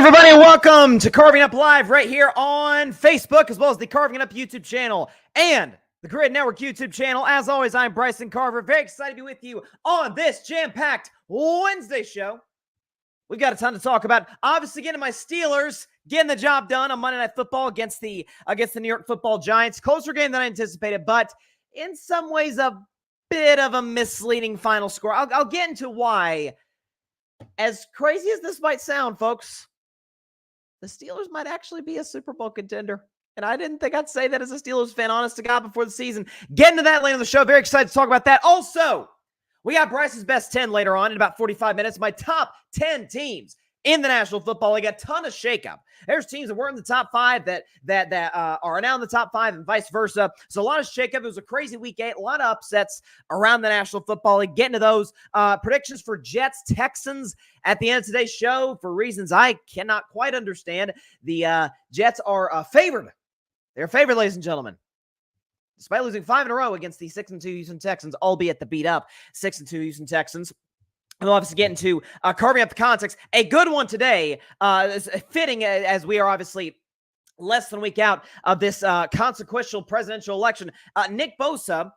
everybody, and welcome to Carving Up Live right here on Facebook, as well as the Carving Up YouTube channel and the Grid Network YouTube channel. As always, I'm Bryson Carver. Very excited to be with you on this jam-packed Wednesday show. We've got a ton to talk about. Obviously, getting my Steelers getting the job done on Monday Night Football against the New York Football Giants. Closer game than I anticipated, but in some ways a bit of a misleading final score. I'll get into why. As crazy as this might sound, folks, the Steelers might actually be a Super Bowl contender. And I didn't think I'd say that as a Steelers fan, honest to God, before the season. Get into that later in the show. Very excited to talk about that. Also, we got Bryce's best 10 later on in about 45 minutes. My top 10 teams in the National Football League. A ton of shakeup. There's teams that were in the top 5 that are now in the top 5 and vice versa. So a lot of shakeup. It was a crazy week 8. A lot of upsets around the National Football League. Getting to those predictions for Jets, Texans at the end of today's show for reasons I cannot quite understand. The Jets are favored. They're favored, ladies and gentlemen, despite losing 5 in a row against the 6-2 Houston Texans, albeit the beat up 6-2 Houston Texans. And we'll obviously get into carving up the context. A good one today, fitting as we are obviously less than a week out of this consequential presidential election. Nick Bosa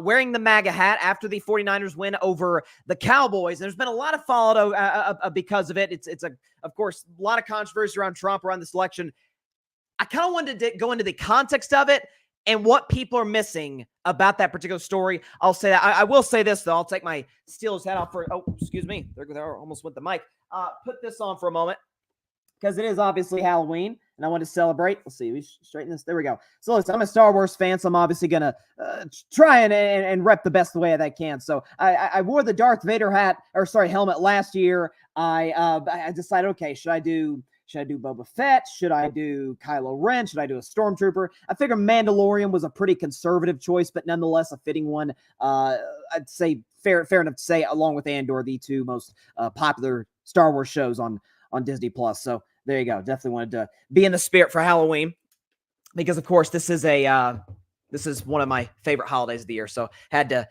wearing the MAGA hat after the 49ers win over the Cowboys. And there's been a lot of fallout because of it. It's of course, a lot of controversy around Trump around this election. I kind of wanted to go into the context of it and what people are missing about that particular story. I'll say that. I will say this, though. I'll take my Steelers hat off for, excuse me. There almost went the mic. Put this on for a moment because it is obviously Halloween, and I want to celebrate. Let's see. We straighten this. There we go. So listen, I'm a Star Wars fan, so I'm obviously going to try and rep the best way that I can. So I wore the Darth Vader helmet last year. I decided, okay, should I do Boba Fett? Should I do Kylo Ren? Should I do a Stormtrooper? I figure Mandalorian was a pretty conservative choice, but nonetheless a fitting one. I'd say fair enough to say, along with Andor, the two most popular Star Wars shows on Disney Plus. So there you go. Definitely wanted to be in the spirit for Halloween because, of course, this is one of my favorite holidays of the year. So had to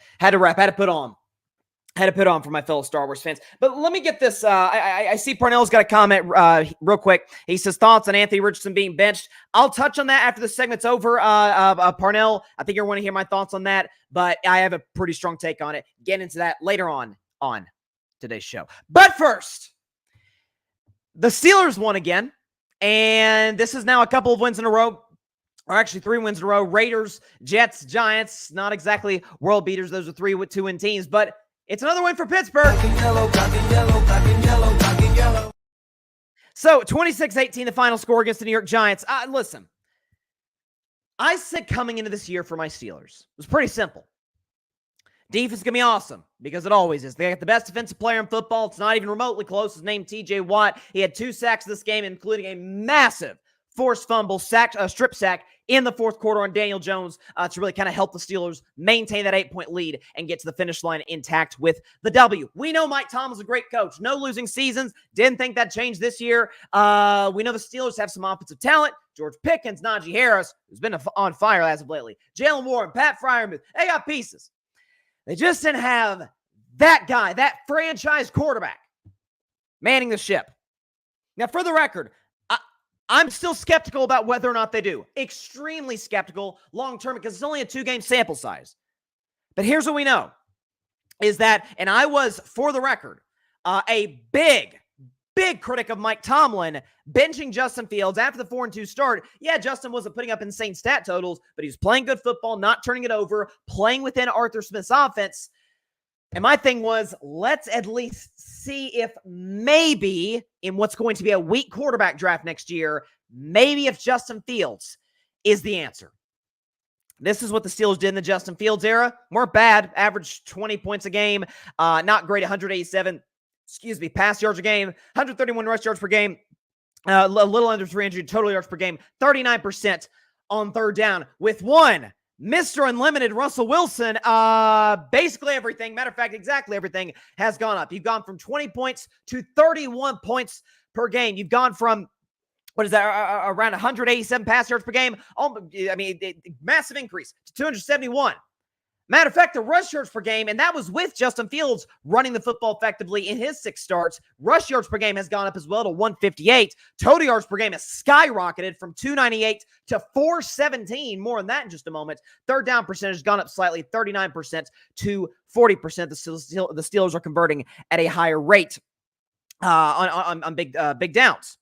put on for my fellow Star Wars fans. But let me get this. I see Parnell's got a comment real quick. He says, thoughts on Anthony Richardson being benched. I'll touch on that after the segment's over. Parnell, I think you're going to hear my thoughts on that, but I have a pretty strong take on it. Get into that later on today's show. But first, the Steelers won again, and this is now a couple of wins in a row. Or actually 3 wins in a row. Raiders, Jets, Giants, not exactly world beaters. Those are 3 with 2-win teams, but it's another win for Pittsburgh. Black and yellow, black and yellow, black and yellow, black and yellow. So 26-18, the final score against the New York Giants. Listen, I said coming into this year for my Steelers, it was pretty simple. Defense is going to be awesome because it always is. They got the best defensive player in football. It's not even remotely close. His name, TJ Watt. He had 2 sacks this game, including a massive forced fumble, strip sack in the fourth quarter on Daniel Jones to really kind of help the Steelers maintain that 8-point lead and get to the finish line intact with the W. We know Mike Tomlin's a great coach. No losing seasons. Didn't think that changed this year. We know the Steelers have some offensive talent. George Pickens, Najee Harris, who's been on fire as of lately. Jalen Warren, Pat Freiermuth. They got pieces. They just didn't have that guy, that franchise quarterback, manning the ship. Now, for the record, I'm still skeptical about whether or not they do. Extremely skeptical long-term because it's only a 2-game sample size. But here's what we know is that, and I was, for the record, a big critic of Mike Tomlin benching Justin Fields after the 4-2 start. Yeah, Justin wasn't putting up insane stat totals, but he was playing good football, not turning it over, playing within Arthur Smith's offense. And my thing was, let's at least see if maybe in what's going to be a weak quarterback draft next year, maybe if Justin Fields is the answer. This is what the Steelers did in the Justin Fields era. Weren't bad. Averaged 20 points a game. Not great. 187, pass yards a game. 131 rush yards per game. A little under 300 total yards per game. 39% on third down with one Mr. Unlimited Russell Wilson. Basically everything, matter of fact, exactly everything has gone up. You've gone from 20 points to 31 points per game. You've gone from, what is that, around 187 pass yards per game? Massive increase to 271. Matter of fact, the rush yards per game, and that was with Justin Fields running the football effectively in his 6 starts. Rush yards per game has gone up as well to 158. Total yards per game has skyrocketed from 298 to 417. More on that in just a moment. Third down percentage has gone up slightly, 39% to 40%. The Steelers are converting at a higher rate on big downs.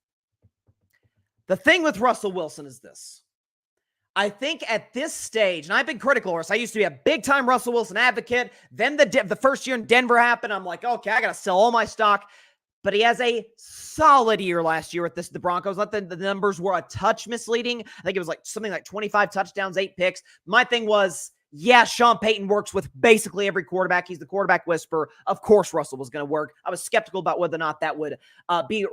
The thing with Russell Wilson is this. I think at this stage, and I've been critical of this, I used to be a big-time Russell Wilson advocate. Then the first year in Denver happened. I'm like, okay, I got to sell all my stock. But he has a solid year last year with the Broncos. The numbers were a touch misleading. I think it was like something like 25 touchdowns, 8 picks. My thing was, yeah, Sean Payton works with basically every quarterback. He's the quarterback whisperer. Of course, Russell was going to work. I was skeptical about whether or not that would be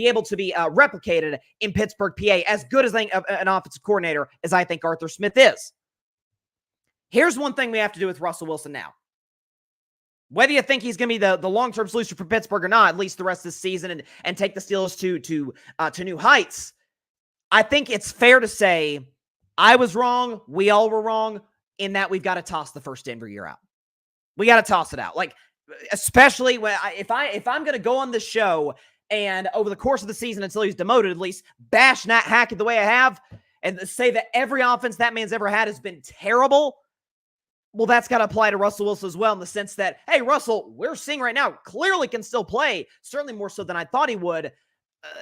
able to be replicated in Pittsburgh, PA, as good as an offensive coordinator as I think Arthur Smith is. Here's one thing we have to do with Russell Wilson now. Whether you think he's going to be the long-term solution for Pittsburgh or not, at least the rest of the season, and take the Steelers to new heights, I think it's fair to say I was wrong. We all were wrong. In that we've got to toss the first Denver year out. We got to toss it out. Like, especially when if I'm going to go on this show and over the course of the season until he's demoted, at least bash Nat Hackett the way I have and say that every offense that man's ever had has been terrible. Well, that's got to apply to Russell Wilson as well in the sense that, hey, Russell, we're seeing right now, clearly can still play, certainly more so than I thought he would.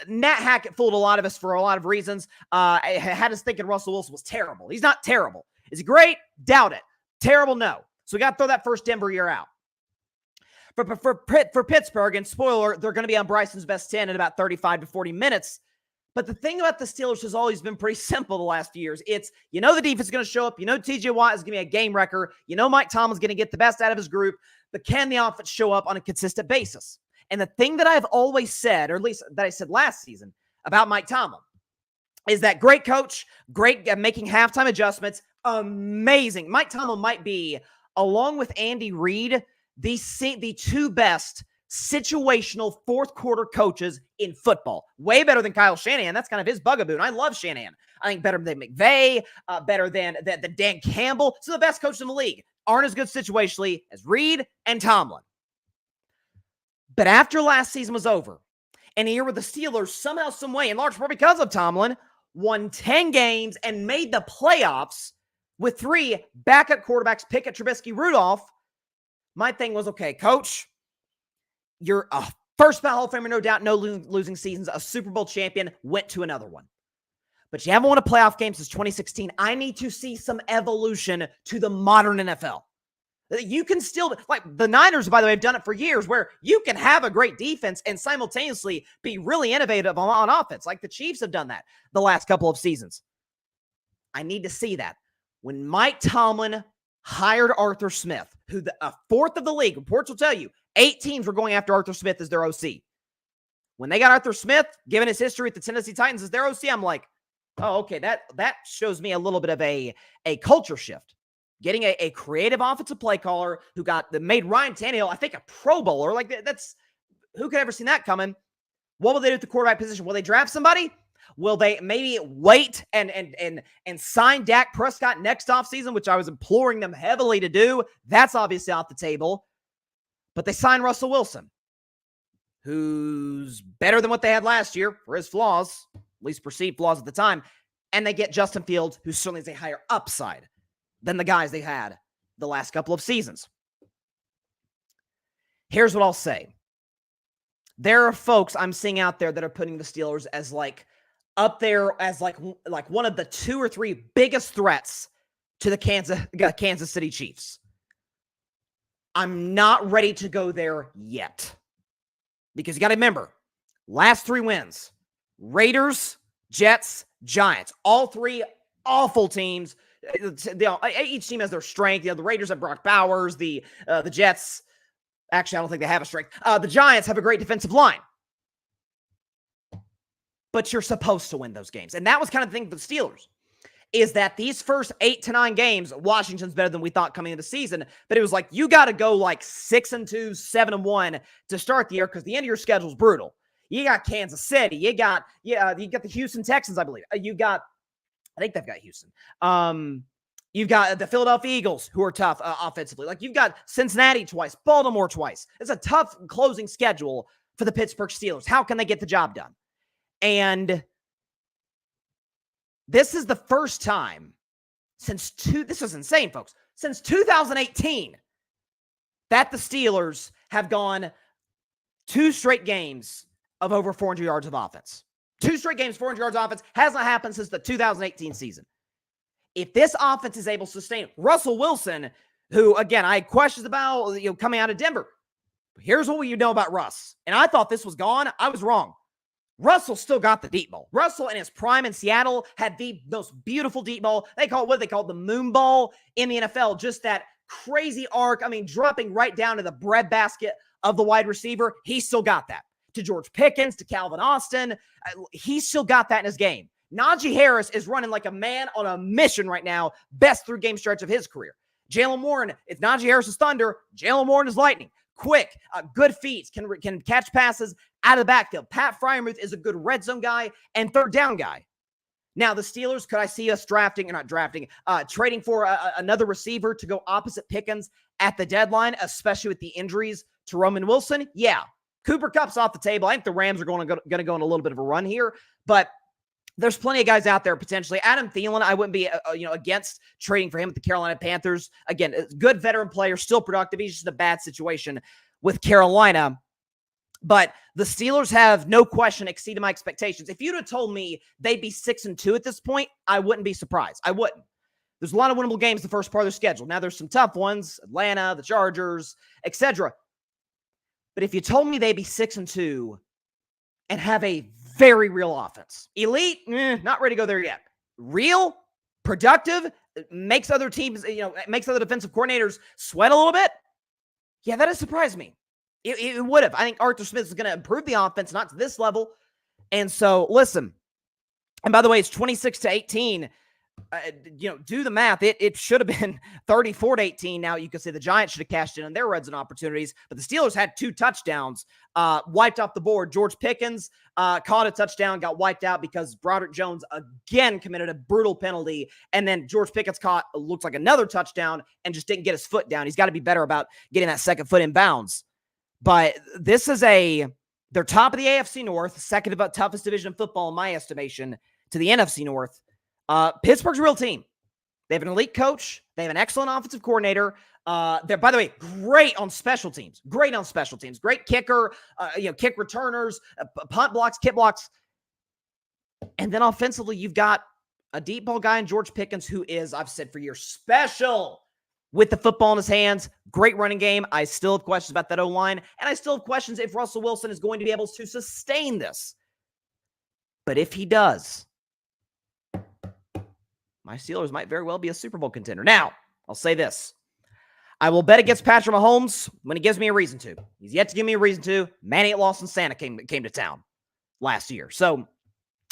Nat Hackett fooled a lot of us for a lot of reasons. I had us thinking Russell Wilson was terrible. He's not terrible. Is he great? Doubt it. Terrible? No. So we got to throw that first Denver year out. For Pittsburgh, and spoiler, they're going to be on Bryson's best 10 in about 35 to 40 minutes. But the thing about the Steelers has always been pretty simple the last few years. It's, the defense is going to show up. TJ Watt is going to be a game wrecker. Mike Tomlin's going to get the best out of his group. But can the offense show up on a consistent basis? And the thing that I've always said, or at least that I said last season about Mike Tomlin, is that great coach, great at making halftime adjustments, amazing. Mike Tomlin might be, along with Andy Reid, the 2 best situational fourth quarter coaches in football. Way better than Kyle Shanahan. That's kind of his bugaboo. And I love Shanahan. I think better than McVay, better than Dan Campbell. So the best coaches in the league aren't as good situationally as Reid and Tomlin. But after last season was over, and a year where the Steelers somehow, some way, in large part because of Tomlin, won 10 games and made the playoffs with 3 backup quarterbacks, Pickett, Trubisky, Rudolph, my thing was, okay, coach, you're a first-ballot Hall of Famer, no doubt, no losing seasons, a Super Bowl champion, went to another one. But you haven't won a playoff game since 2016. I need to see some evolution to the modern NFL. You can still, like the Niners, by the way, have done it for years, where you can have a great defense and simultaneously be really innovative on offense. Like the Chiefs have done that the last couple of seasons. I need to see that. When Mike Tomlin hired Arthur Smith, who a fourth of the league, reports will tell you, 8 teams were going after Arthur Smith as their OC. When they got Arthur Smith, given his history with the Tennessee Titans as their OC, I'm like, oh, okay, that shows me a little bit of a culture shift. Getting a creative offensive play caller who made Ryan Tannehill, I think, a Pro Bowler. Like that's who could ever seen that coming? What will they do at the quarterback position? Will they draft somebody? Will they maybe wait and sign Dak Prescott next offseason, which I was imploring them heavily to do? That's obviously off the table. But they signed Russell Wilson, who's better than what they had last year for his flaws, at least perceived flaws at the time. And they get Justin Fields, who certainly has a higher upside than the guys they had the last couple of seasons. Here's what I'll say. There are folks I'm seeing out there that are putting the Steelers as up there as one of the 2 or 3 biggest threats to the Kansas City Chiefs. I'm not ready to go there yet. Because you got to remember, last 3 wins, Raiders, Jets, Giants, all 3 awful teams. Each team has their strength. The Raiders have Brock Bowers. The Jets, actually, I don't think they have a strength. The Giants have a great defensive line. But you're supposed to win those games. And that was kind of the thing for the Steelers, is that these first 8 to 9 games, Washington's better than we thought coming into the season. But it was like, you got to go 6-2, 7-1 to start the year, because the end of your schedule is brutal. You got Kansas City. You got the Houston Texans, I believe. I think they've got Houston. You've got the Philadelphia Eagles, who are tough offensively. Like, you've got Cincinnati twice, Baltimore twice. It's a tough closing schedule for the Pittsburgh Steelers. How can they get the job done? And this is the first time this is insane, folks, since 2018 that the Steelers have gone 2 straight games of over 400 yards of offense. 2 straight games, 400 yards of offense. Has not happened since the 2018 season. If this offense is able to sustain Russell Wilson, who, again, I had questions about, coming out of Denver. Here's what you know about Russ. And I thought this was gone. I was wrong. Russell still got the deep ball. Russell in his prime in Seattle had the most beautiful deep ball. They call it the moon ball in the NFL. Just that crazy arc. I mean, dropping right down to the breadbasket of the wide receiver. He still got that. To George Pickens, to Calvin Austin. He still got that in his game. Najee Harris is running like a man on a mission right now. Best 3-game stretch of his career. Jalen Warren, if Najee Harris is thunder, Jalen Warren is lightning. Quick, good feet, can catch passes out of the backfield. Pat Freiermuth is a good red zone guy and third down guy. Now, the Steelers, could I see us trading for another receiver to go opposite Pickens at the deadline, especially with the injuries to Roman Wilson? Yeah. Cooper Kupp's off the table. I think the Rams are going to go on a little bit of a run here, but there's plenty of guys out there potentially. Adam Thielen, I wouldn't be against trading for him with the Carolina Panthers. Again, good veteran player, still productive. He's just in a bad situation with Carolina. But the Steelers have no question exceeded my expectations. If you'd have told me they'd be 6-2 at this point, I wouldn't be surprised. I wouldn't. There's a lot of winnable games the first part of their schedule. Now there's some tough ones, Atlanta, the Chargers, etc. But if you told me they'd be 6-2 and have a very real offense, elite, not ready to go there yet. Real, productive, makes other teams, makes other defensive coordinators sweat a little bit. Yeah, that has surprised me. It would have. I think Arthur Smith is going to improve the offense, not to this level. And so, listen. And by the way, it's 26-18. Do the math. It should have been 34-18. Now you could say the Giants should have cashed in on their red zone opportunities, but the Steelers had 2 touchdowns wiped off the board. George Pickens caught a touchdown, got wiped out because Broderick Jones again committed a brutal penalty, and then George Pickens looks like another touchdown and just didn't get his foot down. He's got to be better about getting that second foot in bounds. But this is they're top of the AFC North, second about toughest division of football in my estimation to the NFC North. Pittsburgh's a real team. They have an elite coach. They have an excellent offensive coordinator. They're, by the way, great on special teams. Great kicker, kick returners, punt blocks, kick blocks. And then offensively, you've got a deep ball guy in George Pickens who is, I've said for years, special with the football in his hands. Great running game. I still have questions about that O-line, and I still have questions if Russell Wilson is going to be able to sustain this. But if he does, my Steelers might very well be a Super Bowl contender. Now, I'll say this. I will bet against Patrick Mahomes when he gives me a reason to. He's yet to give me a reason to. Man ain't lost in Santa came to town last year. So,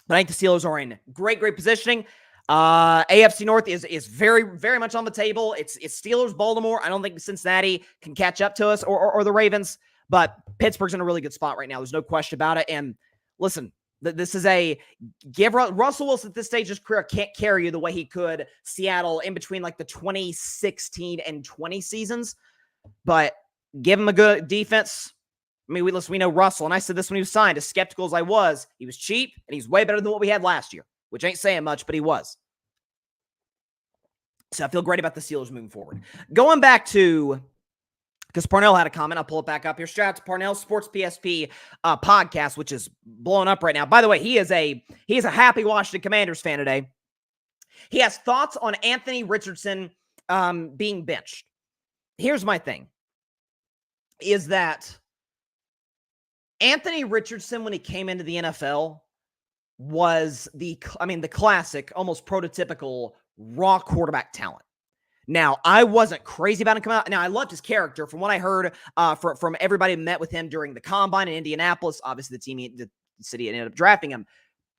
but I think the Steelers are in great positioning. AFC North is very, very much on the table. It's Steelers, Baltimore. I don't think Cincinnati can catch up to us or the Ravens, but Pittsburgh's in a really good spot right now. There's no question about it. And listen, this is Russell Wilson at this stage of his career can't carry you the way he could Seattle in between like the 2016 and 20 seasons, but give him a good defense. I mean, we know Russell, and I said this when he was signed, as skeptical as I was, he was cheap, and he's way better than what we had last year, which ain't saying much, but he was. So I feel great about the Steelers moving forward. Going back to, because Parnell had a comment, I'll pull it back up here. Shout out to Parnell Sports PSP podcast, which is blowing up right now. By the way, he is a happy Washington Commanders fan today. He has thoughts on Anthony Richardson being benched. Here's my thing, is that Anthony Richardson, when he came into the NFL, was the classic, almost prototypical raw quarterback talent. Now, I wasn't crazy about him coming out. Now, I loved his character. From what I heard from everybody who met with him during the Combine in Indianapolis, obviously the city ended up drafting him,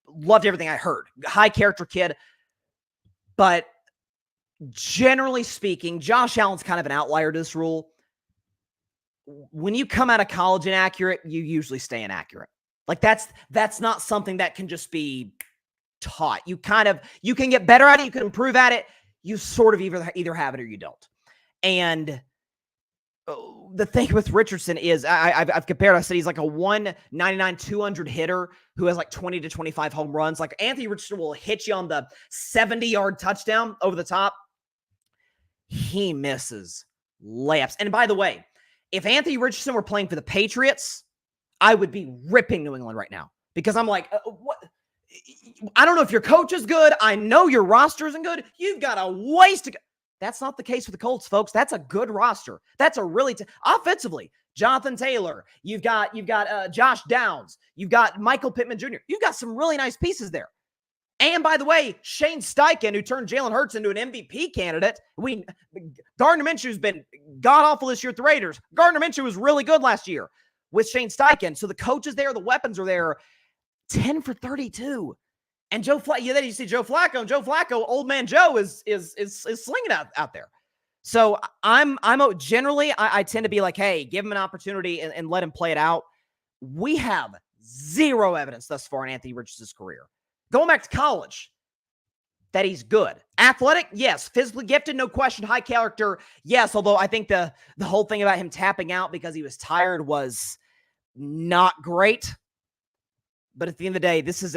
loved everything I heard. High character kid. But generally speaking, Josh Allen's kind of an outlier to this rule. When you come out of college inaccurate, you usually stay inaccurate. Like that's not something that can just be taught. You can get better at it. You can improve at it. you sort of either have it or you don't. And the thing with Richardson is I've compared. I said he's like a 199, 200 hitter who has like 20 to 25 home runs. Like Anthony Richardson will hit you on the 70-yard touchdown over the top. He misses layups. And by the way, if Anthony Richardson were playing for the Patriots, I would be ripping New England right now because I'm like, what? I don't know if your coach is good. I know your roster isn't good. You've got a ways to go. That's not the case with the Colts, folks. That's a good roster. That's a really offensively. Jonathan Taylor. You've got Josh Downs. You've got Michael Pittman Jr. You've got some really nice pieces there. And by the way, Shane Steichen, who turned Jalen Hurts into an MVP candidate. Gardner Minshew's been god-awful this year at the Raiders. Gardner Minshew was really good last year with Shane Steichen. So the coach is there. The weapons are there. 10 for 32. And Joe Flacco, then you see Joe Flacco, and Joe Flacco, old man Joe, is slinging out there. So I'm generally, I tend to be like, hey, give him an opportunity and let him play it out. We have zero evidence thus far in Anthony Richardson's career. Going back to college, that he's good. Athletic, yes. Physically gifted, no question. High character, yes. Although I think the whole thing about him tapping out because he was tired was not great. But at the end of the day, this is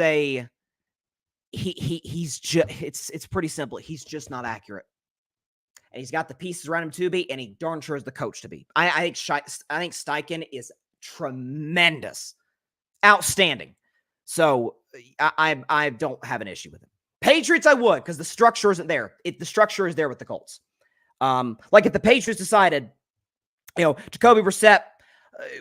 he's just, it's pretty simple. He's just not accurate. And he's got the pieces around him to be, and he darn sure is the coach to be. I think Steichen is tremendous. Outstanding. So I don't have an issue with him. Patriots, I would, because the structure isn't there. The structure is there with the Colts. Like if the Patriots decided, Jacoby Brissett,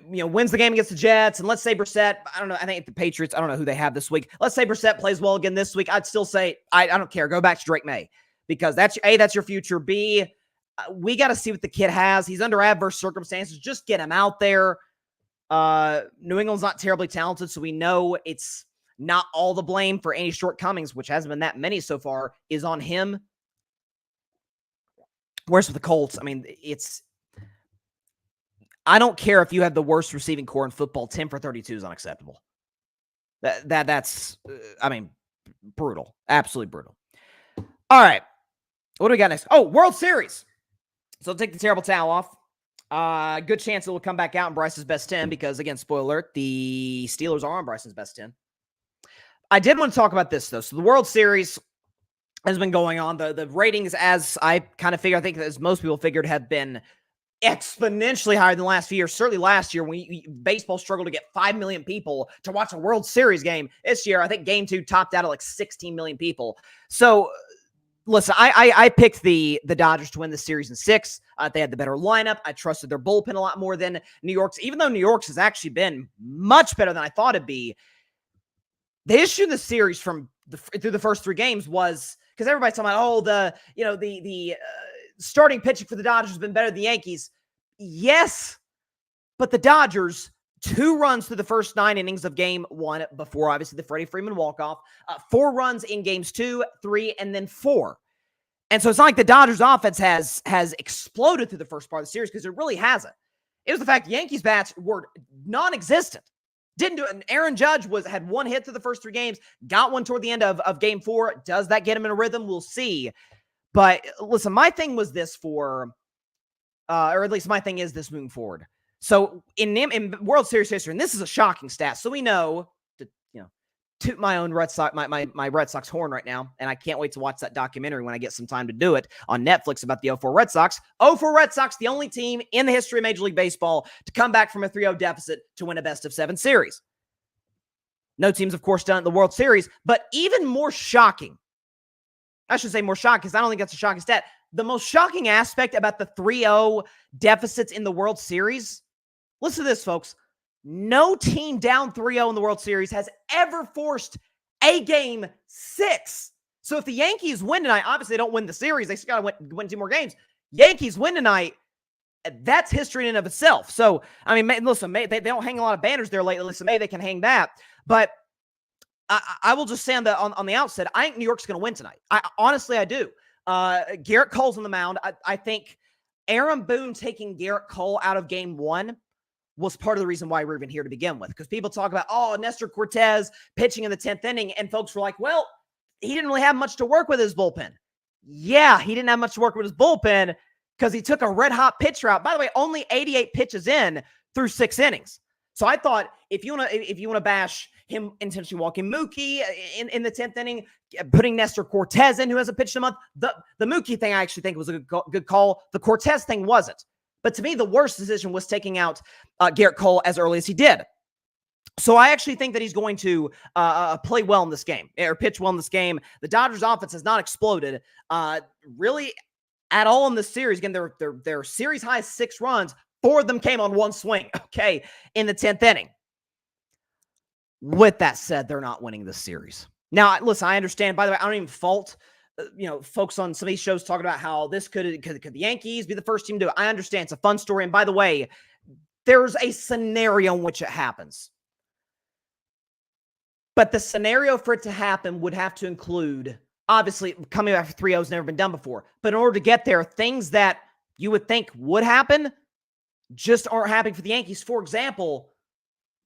wins the game against the Jets, and let's say Brissett, I don't know, I think the Patriots, I don't know who they have this week. Let's say Brissett plays well again this week. I'd still say, I don't care. Go back to Drake May, because that's your future. B, we got to see what the kid has. He's under adverse circumstances. Just get him out there. New England's not terribly talented, so we know it's not all the blame for any shortcomings, which hasn't been that many so far, is on him. Whereas with the Colts, I mean, I don't care if you have the worst receiving core in football. 10 for 32 is unacceptable. That's brutal. Absolutely brutal. All right. What do we got next? Oh, World Series. So take the terrible towel off. Good chance it will come back out in Bryce's best 10 because, again, spoiler alert, the Steelers are on Bryson's best 10. I did want to talk about this, though. So the World Series has been going on. The ratings, as I kind of figure, I think as most people figured, have been exponentially higher than the last few years. Certainly last year when baseball struggled to get 5 million people to watch a World Series game. This year, I think Game 2 topped out at like 16 million people. So, listen, I picked the Dodgers to win the series in 6. They had the better lineup. I trusted their bullpen a lot more than New York's, even though New York's has actually been much better than I thought it'd be. The issue in the series through the first 3 games was because everybody's talking about, the starting pitching for the Dodgers has been better than the Yankees. Yes, but the Dodgers, 2 runs through the first 9 innings of game 1 before, obviously, the Freddie Freeman walk-off. 4 runs in games 2, 3, and then 4. And so it's not like the Dodgers offense has exploded through the first part of the series, because it really hasn't. It was the fact the Yankees bats were non-existent. Didn't do it. And Aaron Judge had 1 hit through the first 3 games, got 1 toward the end of game 4. Does that get him in a rhythm? We'll see. But listen, my thing was this or at least my thing is this moving forward. So in World Series history, and this is a shocking stat, so we know to toot my own Red Sox, my Red Sox horn right now, and I can't wait to watch that documentary when I get some time to do it on Netflix about the 04 Red Sox. 04 Red Sox, the only team in the history of Major League Baseball to come back from a 3-0 deficit to win a best-of-7 series. No teams, of course, done it in the World Series, but even more shocking, I should say more shocking, because I don't think that's a shocking stat. The most shocking aspect about the 3-0 deficits in the World Series, listen to this, folks. No team down 3-0 in the World Series has ever forced a game 6. So if the Yankees win tonight, obviously they don't win the series. They still got to win 2 more games. Yankees win tonight, that's history in and of itself. So, I mean, listen, they don't hang a lot of banners there lately. Listen, maybe they can hang that. But I will just say on the outset, I think New York's going to win tonight. Honestly, I do. Garrett Cole's on the mound. I think Aaron Boone taking Garrett Cole out of game 1 was part of the reason why we're even here to begin with. Because people talk about, Nestor Cortez pitching in the 10th inning, and folks were like, well, he didn't really have much to work with his bullpen. Yeah, he didn't have much to work with his bullpen because he took a red-hot pitch route. By the way, only 88 pitches in through 6 innings. So I thought if you want to bash him intentionally walking Mookie in the 10th inning, putting Nestor Cortez in, who hasn't pitched a month, the Mookie thing I actually think was a good call. The Cortez thing wasn't. But to me, the worst decision was taking out Garrett Cole as early as he did. So I actually think that he's going to play well in this game, or pitch well in this game. The Dodgers' offense has not exploded really at all in this series. Again, their series high 6 runs. 4 of them came on one swing, okay, in the 10th inning. With that said, they're not winning this series. Now, listen, I understand. By the way, I don't even fault folks on some of these shows talking about how this could the Yankees be the first team to do it. I understand. It's a fun story. And by the way, there's a scenario in which it happens. But the scenario for it to happen would have to include, obviously, coming back for 3-0 has never been done before. But in order to get there, things that you would think would happen just aren't happening for the Yankees. For example,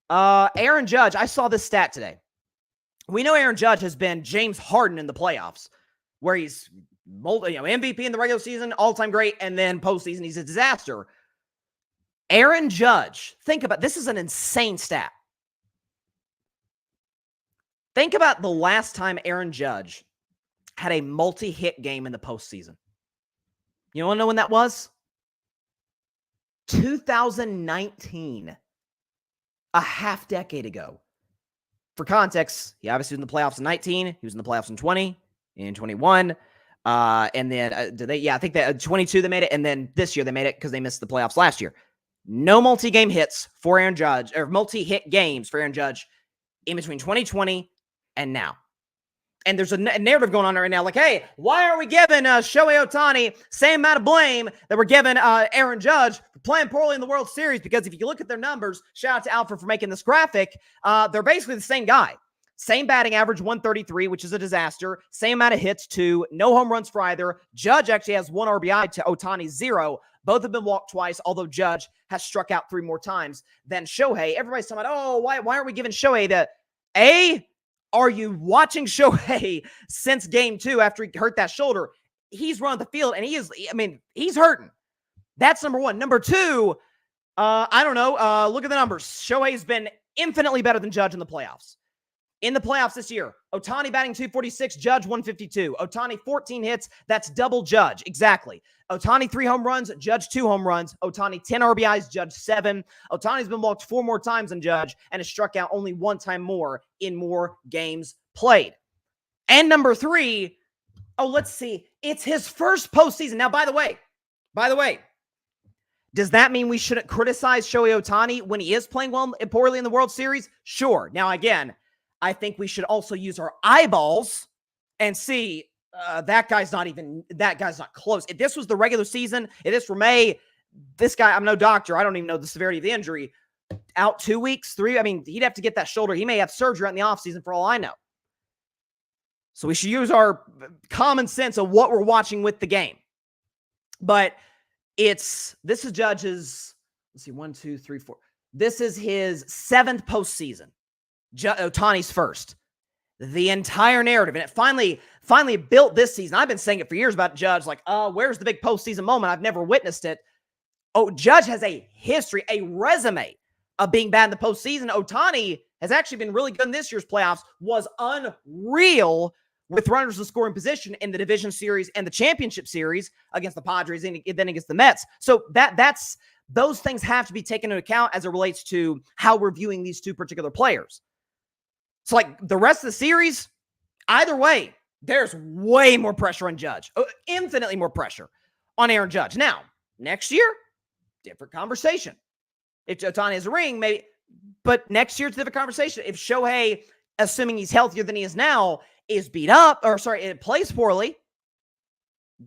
Aaron Judge, I saw this stat today. We know Aaron Judge has been James Harden in the playoffs, where he's MVP in the regular season, all-time great, and then postseason, he's a disaster. Aaron Judge, think about this, is an insane stat. Think about the last time Aaron Judge had a multi-hit game in the postseason. You want to know when that was? 2019. A half decade ago. For context, he obviously was in the playoffs in 19. He was in the playoffs in 20, in 21. And then, I think that 22 they made it. And then this year they made it because they missed the playoffs last year. No multi-game hits for Aaron Judge, or multi-hit games for Aaron Judge in between 2020 and now. And there's a narrative going on right now, like, hey, why are we giving Shohei Ohtani same amount of blame that we're giving Aaron Judge for playing poorly in the World Series? Because if you look at their numbers, shout out to Alfred for making this graphic, they're basically the same guy. Same batting average, 133, which is a disaster. Same amount of hits, 2. No home runs for either. Judge actually has 1 RBI to Ohtani's 0. Both have been walked twice, although Judge has struck out 3 more times than Shohei. Everybody's talking about, oh, why aren't we giving Shohei the Are you watching Shohei since game 2 after he hurt that shoulder? He's run the field, and he's hurting. That's number 1. Number 2, I don't know. Look at the numbers. Shohei's been infinitely better than Judge in the playoffs. In the playoffs this year, Ohtani batting 246, Judge 152. Ohtani 14 hits, that's double Judge. Exactly. Ohtani 3 home runs, Judge 2 home runs. Ohtani 10 RBIs, Judge 7. Ohtani's been walked 4 more times than Judge and has struck out only 1 time more in more games played. And number 3, let's see. It's his first postseason. Now, by the way, does that mean we shouldn't criticize Shohei Ohtani when he is playing well and poorly in the World Series? Sure. Now, again, I think we should also use our eyeballs and see that guy's not close. If this was the regular season, if this were May, this guy, I'm no doctor. I don't even know the severity of the injury. Out 2 weeks, 3. He'd have to get that shoulder. He may have surgery in the offseason for all I know. So we should use our common sense of what we're watching with the game. But this is Judge's, let's see, 1, 2, 3, 4. This is his 7th postseason. Ohtani's first. The entire narrative, and it finally built this season. I've been saying it for years about Judge, like, where's the big postseason moment? I've never witnessed it. Judge has a history, a resume of being bad in the postseason. Ohtani has actually been really good in this year's playoffs, was unreal with runners in scoring position in the division series and the championship series against the Padres and then against the Mets. So those things have to be taken into account as it relates to how we're viewing these 2 particular players. So, like, the rest of the series, either way, there's way more pressure on Judge. Infinitely more pressure on Aaron Judge. Now, next year, different conversation. If Ohtani has a ring, maybe, but next year it's a different conversation. If Shohei, assuming he's healthier than he is now, is beat up, it plays poorly,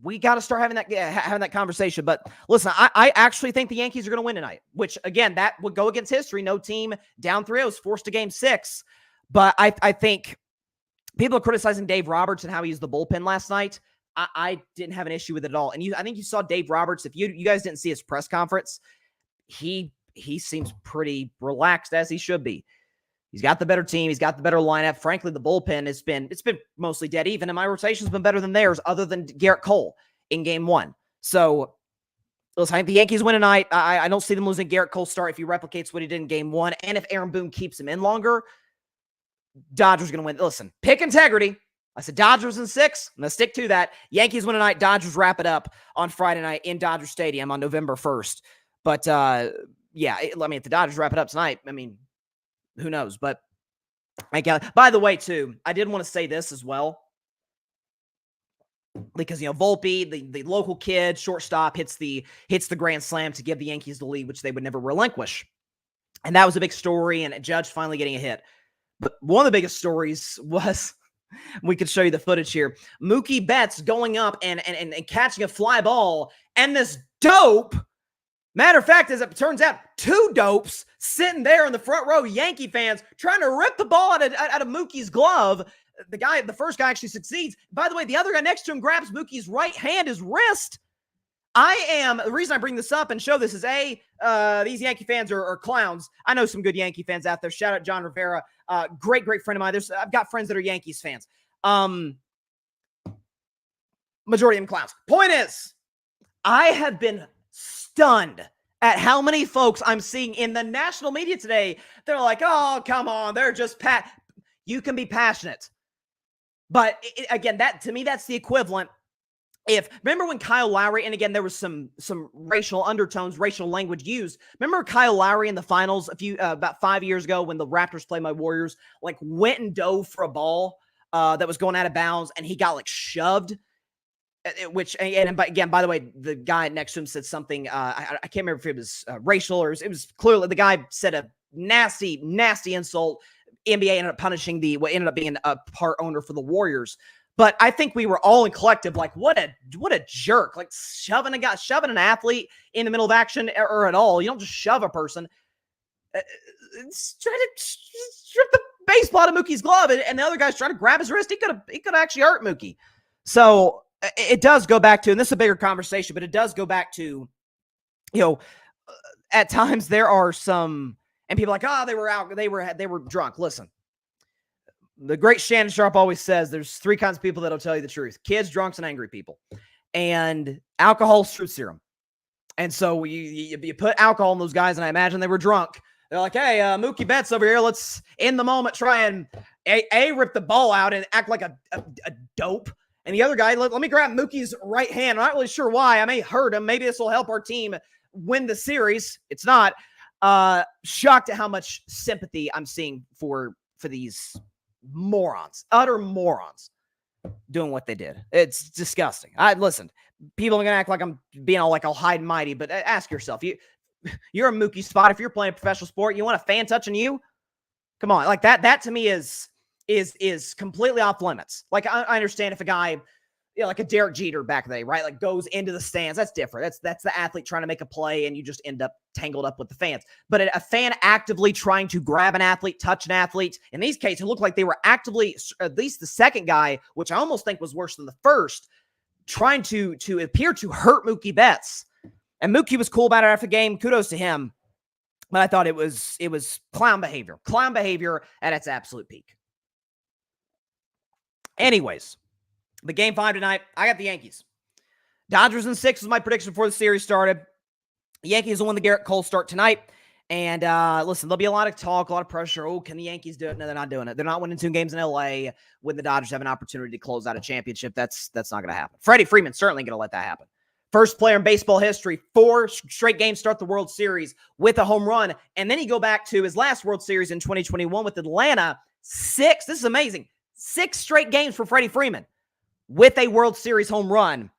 we got to start having that conversation. But listen, I actually think the Yankees are going to win tonight, which, again, that would go against history. No team down 3-0 is forced to game 6. But I think people are criticizing Dave Roberts and how he used the bullpen last night. I didn't have an issue with it at all. And I think you saw Dave Roberts. If you guys didn't see his press conference, he seems pretty relaxed, as he should be. He's got the better team. He's got the better lineup. Frankly, the bullpen it's been mostly dead even, and my rotation's been better than theirs, other than Garrett Cole in game 1. So, listen, I think the Yankees win tonight. I don't see them losing Garrett Cole's start if he replicates what he did in game 1, and if Aaron Boone keeps him in longer, Dodgers going to win. Listen, pick integrity. I said Dodgers in 6. I'm going to stick to that. Yankees win tonight. Dodgers wrap it up on Friday night in Dodger Stadium on November 1st. But, yeah, if the Dodgers wrap it up tonight, who knows? But, by the way, too, I did want to say this as well. Because, Volpe, the local kid, shortstop, hits the grand slam to give the Yankees the lead, which they would never relinquish. And that was a big story, and Judge finally getting a hit. But one of the biggest stories was, we could show you the footage here, Mookie Betts going up and catching a fly ball, and this dope, matter of fact, as it turns out, 2 dopes sitting there in the front row, Yankee fans, trying to rip the ball out of Mookie's glove. The first guy actually succeeds. By the way, the other guy next to him grabs Mookie's right hand, his wrist. The reason I bring this up and show this is these Yankee fans are clowns. I know some good Yankee fans out there. Shout out John Rivera. Great friend of mine. I've got friends that are Yankees fans. Majority of them clowns. Point is, I have been stunned at how many folks I'm seeing in the national media today. They're like, oh, come on. They're just you can be passionate. But again, to me, that's the equivalent. Remember when Kyle Lowry, and again, there was some racial undertones, racial language used. Remember Kyle Lowry in the finals about 5 years ago when the Raptors played my Warriors, went and dove for a ball that was going out of bounds, and he got shoved. By the way, the guy next to him said something. I can't remember if it was racial or it was clearly the guy said a nasty, nasty insult. NBA ended up punishing what ended up being a part owner for the Warriors. But I think we were all in collective, what a jerk, shoving an athlete in the middle of action or at all. You don't just shove a person. Trying to strip the baseball out of Mookie's glove, and the other guy's trying to grab his wrist. He could actually hurt Mookie. So it does go back to, and this is a bigger conversation, but it does go back to, at times there are some, and people are like, they were out, they were drunk. Listen. The great Shannon Sharp always says there's 3 kinds of people that'll tell you the truth: kids, drunks, and angry people. And alcohol's truth serum. And so you put alcohol in those guys, and I imagine they were drunk. They're like, hey, Mookie Betts over here, let's, in the moment, try and rip the ball out and act like a dope. And the other guy, let me grab Mookie's right hand. I'm not really sure why. I may hurt him. Maybe this will help our team win the series. It's not. Shocked at how much sympathy I'm seeing for these morons, utter morons, doing what they did. It's disgusting. Listen, people are gonna act like I'm being all high and mighty, but ask yourself, you're a Mookie spot. If you're playing a professional sport, you want a fan touching you? Come on, that to me is completely off limits. I understand if a guy, like a Derek Jeter back in the day, right? Goes into the stands. That's different. That's the athlete trying to make a play, and you just end up tangled up with the fans. But a fan actively trying to grab an athlete, touch an athlete, in these cases, it looked like they were actively, at least the second guy, which I almost think was worse than the first, trying to appear to hurt Mookie Betts. And Mookie was cool about it after the game. Kudos to him. But I thought it was clown behavior. Clown behavior at its absolute peak. Anyways, the game 5 tonight, I got the Yankees. Dodgers in 6 was my prediction before the series started. The Yankees will win the Garrett Cole start tonight. And listen, there'll be a lot of talk, a lot of pressure. Oh, can the Yankees do it? No, they're not doing it. They're not winning 2 games in LA when the Dodgers have an opportunity to close out a championship. That's not going to happen. Freddie Freeman's certainly going to let that happen. First player in baseball history, 4 straight games start the World Series with a home run. And then you go back to his last World Series in 2021 with Atlanta. 6, this is amazing, 6 straight games for Freddie Freeman with a World Series home run.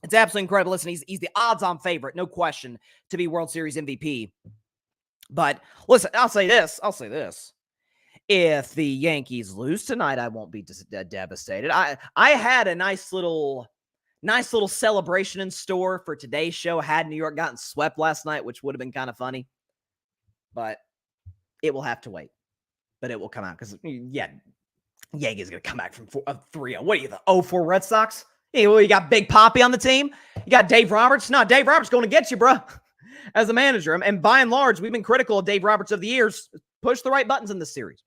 It's absolutely incredible. Listen, he's the odds-on favorite, no question, to be World Series MVP. But listen, I'll say this. If the Yankees lose tonight, I won't be devastated. I had a nice little celebration in store for today's show. Had New York gotten swept last night, which would have been kind of funny. But it will have to wait. But it will come out because, yeah, Yankees going to come back from 3-0. What are you, the 0-4 Red Sox? Hey, well, you got Big Papi on the team. You got Dave Roberts. No, Dave Roberts going to get you, bro, as a manager. And by and large, we've been critical of Dave Roberts over the years. Push the right buttons in this series.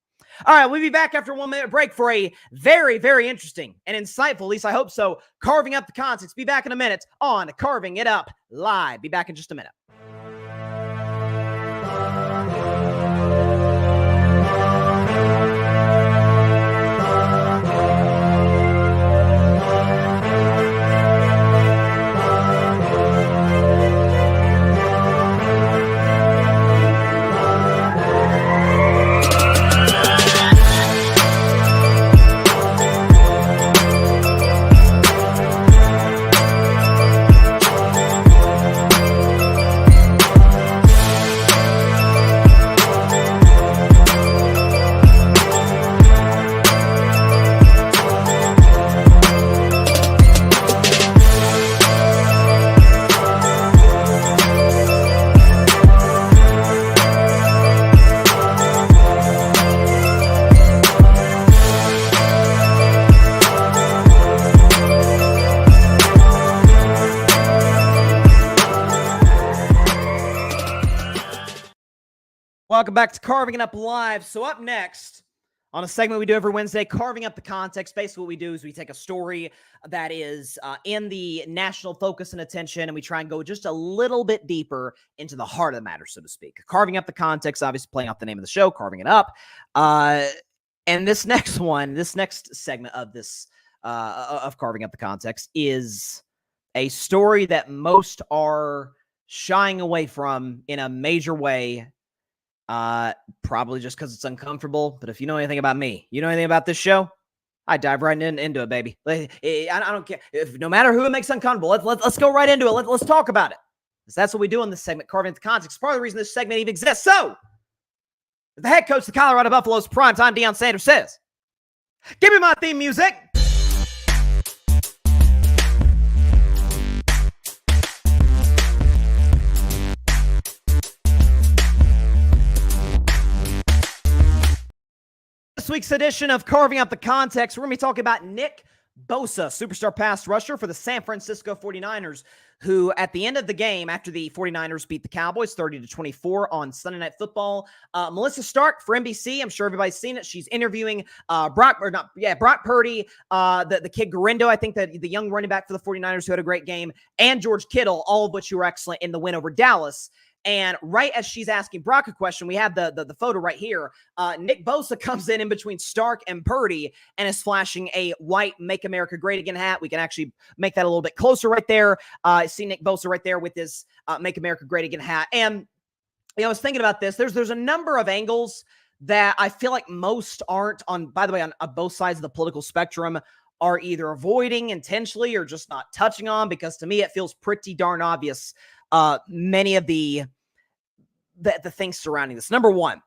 All right, we'll be back after a 1-minute break for a very, very interesting and insightful, at least I hope so, Carving Up the Context. Be back in a minute on Carving It Up Live. Be back in just a minute. Welcome back to Carving It Up Live. So up next, on a segment we do every Wednesday, Carving Up the Context. Basically what we do is we take a story that is in the national focus and attention, and we try and go just a little bit deeper into the heart of the matter, so to speak. Carving Up the Context, obviously playing off the name of the show, Carving It Up. And this next segment of this, of Carving Up the Context is a story that most are shying away from in a major way. Probably just because it's uncomfortable. But if you know anything about me, you know anything about this show, I dive right into it, baby. I don't care. No matter who it makes uncomfortable, let's go right into it. Let's talk about it. Because that's what we do in this segment, Carving Up the Context. Part of the reason this segment even exists. So, the head coach of the Colorado Buffaloes primetime, Deion Sanders, says, "Give me my theme music." This week's edition of Carving Up the Context, we're going to be talking about Nick Bosa, superstar pass rusher for the San Francisco 49ers, who at the end of the game, after the 49ers beat the Cowboys 30-24 on Sunday Night Football, Melissa Stark for NBC, I'm sure everybody's seen it. She's interviewing Brock Purdy, the kid Garindo, I think the young running back for the 49ers who had a great game, and George Kittle, all of which were excellent in the win over Dallas. And right as she's asking Brock a question, we have the photo right here. Nick Bosa comes in between Stark and Purdy and is flashing a white Make America Great Again hat. We can actually make that a little bit closer right there. See Nick Bosa right there with his Make America Great Again hat. And I was thinking about this. There's a number of angles that I feel like most aren't on, by the way, on both sides of the political spectrum, are either avoiding intentionally or just not touching on, because to me it feels pretty darn obvious. Many of the things surrounding this. Number one,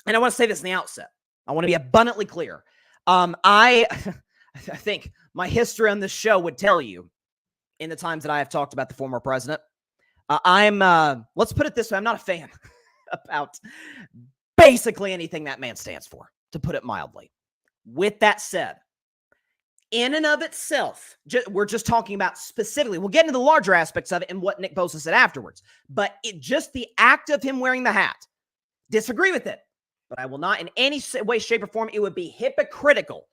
and I want to say this in the outset, I want to be abundantly clear. I think my history on this show would tell you, in the times that I have talked about the former president, let's put it this way, I'm not a fan about basically anything that man stands for, to put it mildly. With that said, in and of itself, we're just talking about specifically, we'll get into the larger aspects of it and what Nick Bosa said afterwards, but just the act of him wearing the hat, disagree with it, but I will not in any way, shape, or form, it would be hypocritical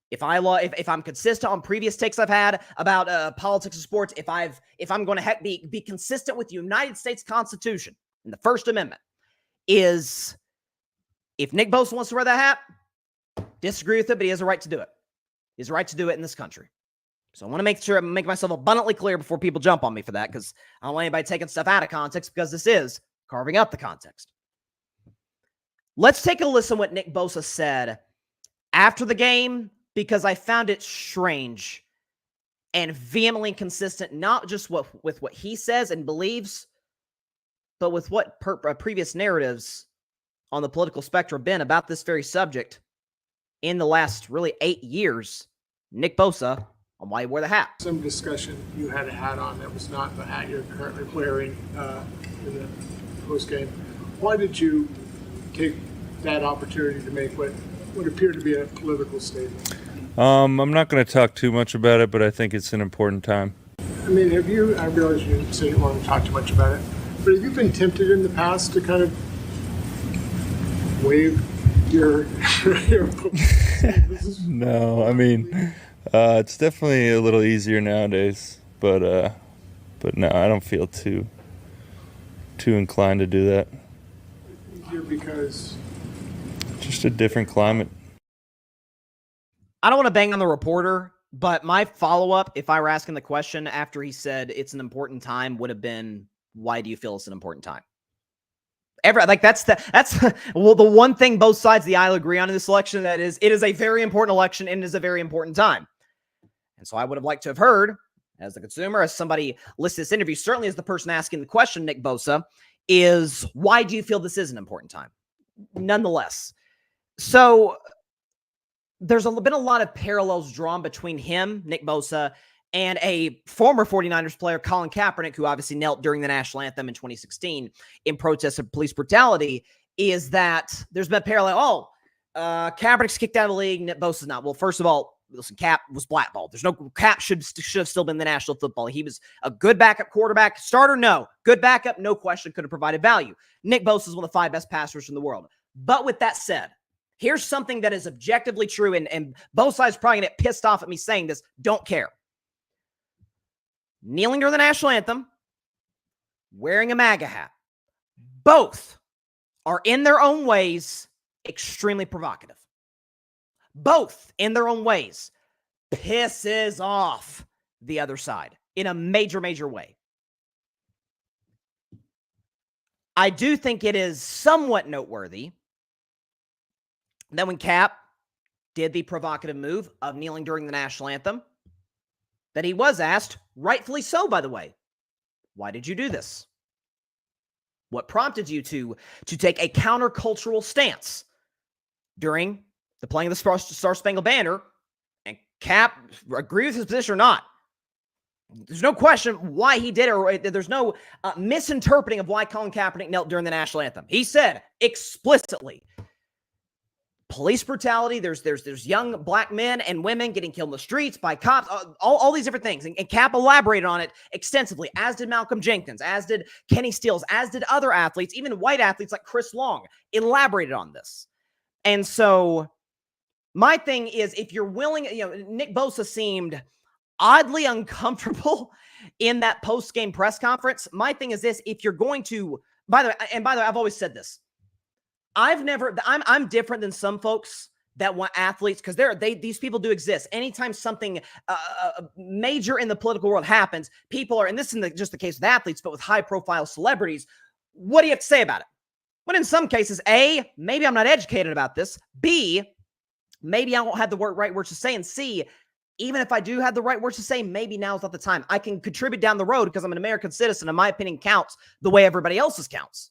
if I'm consistent on previous takes I've had about politics and sports, if I'm going to be consistent with the United States Constitution and the First Amendment, is if Nick Bosa wants to wear that hat, disagree with it, but he has a right to do it. He has a right to do it in this country. So I want to make myself abundantly clear before people jump on me for that, because I don't want anybody taking stuff out of context, because this is Carving Up the Context. Let's take a listen to what Nick Bosa said after the game, because I found it strange and vehemently inconsistent, not just with what he says and believes, but with what previous narratives on the political spectrum have been about this very subject in the last really 8 years. Nick Bosa on why he wore the hat. Some discussion, you had a hat on that was not the hat you're currently wearing in the post game. Why did you take that opportunity to make what appeared to be a political statement? I'm not going to talk too much about it, but I think it's an important time. I mean, I realize you didn't say you want to talk too much about it, but have you been tempted in the past to kind of wave your No, I mean, it's definitely a little easier nowadays, but no, I don't feel too inclined to do that. Easier because Just a different climate. I don't want to bang on the reporter, but my follow-up, if I were asking the question after he said it's an important time, would have been, why do you feel it's an important time? That's well, the one thing both sides of the aisle agree on in this election, that is, it is a very important election and it is a very important time. And so I would have liked to have heard, as the consumer, as somebody listening to this interview, certainly as the person asking the question, Nick Bosa, is why do you feel this is an important time? Nonetheless. So there's been a lot of parallels drawn between him, Nick Bosa, and a former 49ers player, Colin Kaepernick, who obviously knelt during the national anthem in 2016 in protest of police brutality, is that there's been a parallel. Kaepernick's kicked out of the league, Nick Bosa's not. Well, first of all, listen, Cap was blackballed. Cap should have still been in the National Football League. He was a good backup quarterback. Starter, no. Good backup, no question, could have provided value. Nick Bosa is one of the 5 best passers in the world. But with that said, here's something that is objectively true, and both sides probably going to get pissed off at me saying this. Don't care. Kneeling during the national anthem, wearing a MAGA hat. Both are in their own ways extremely provocative. Both in their own ways pisses off the other side in a major, major way. I do think it is somewhat noteworthy that when Cap did the provocative move of kneeling during the national anthem, that he was asked, rightfully so, by the way, why did you do this? What prompted you to take a countercultural stance during the playing of the Star-Spangled Banner? And Cap, agree with his position or not, there's no question why he did it, or there's no misinterpreting of why Colin Kaepernick knelt during the national anthem. He said explicitly, police brutality, there's young black men and women getting killed in the streets by cops, all these different things. And Cap elaborated on it extensively, as did Malcolm Jenkins, as did Kenny Stills, as did other athletes, even white athletes like Chris Long, elaborated on this. And so my thing is, if you're willing, Nick Bosa seemed oddly uncomfortable in that post-game press conference. My thing is this: if you're going to, by the way, I've always said this. I'm different than some folks that want athletes, because these people do exist. Anytime something major in the political world happens, people are, and this isn't just the case with athletes, but with high-profile celebrities, what do you have to say about it? But in some cases, A, maybe I'm not educated about this. B, maybe I won't have the right words to say. And C, even if I do have the right words to say, maybe now's not the time. I can contribute down the road because I'm an American citizen, and my opinion counts the way everybody else's counts.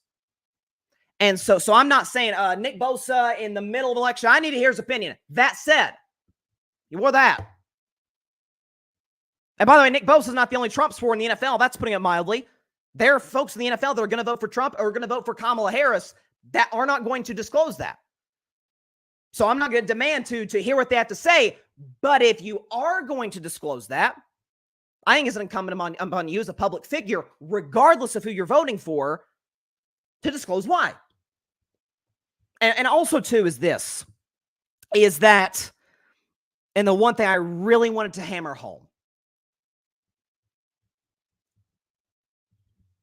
And so I'm not saying Nick Bosa in the middle of election, I need to hear his opinion. That said, you wore that. And by the way, Nick Bosa is not the only Trump supporter in the NFL. That's putting it mildly. There are folks in the NFL that are going to vote for Trump or are going to vote for Kamala Harris that are not going to disclose that. So I'm not going to demand to hear what they have to say. But if you are going to disclose that, I think it's incumbent upon you as a public figure, regardless of who you're voting for, to disclose why. And also, too, is that, and the one thing I really wanted to hammer home,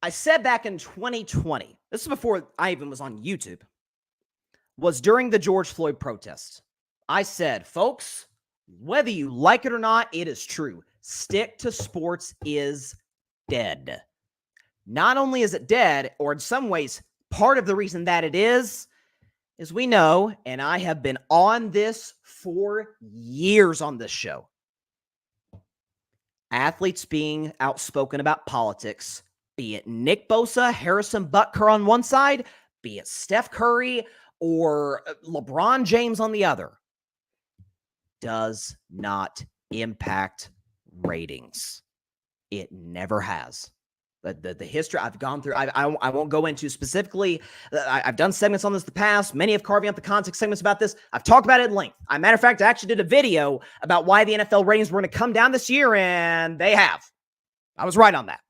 I said back in 2020, this is before I even was on YouTube, was during the George Floyd protests. I said, folks, whether you like it or not, it is true. Stick to sports is dead. Not only is it dead, or in some ways, part of the reason that it is we know, and I have been on this for years on this show, athletes being outspoken about politics, be it Nick Bosa, Harrison Butker on one side, be it Steph Curry or LeBron James on the other, does not impact ratings. It never has. The history I've gone through, I won't go into specifically. I've done segments on this in the past. Many of carving out the context segments about this. I've talked about it at length. Matter of fact, I actually did a video about why the NFL ratings were going to come down this year, and they have. I was right on that.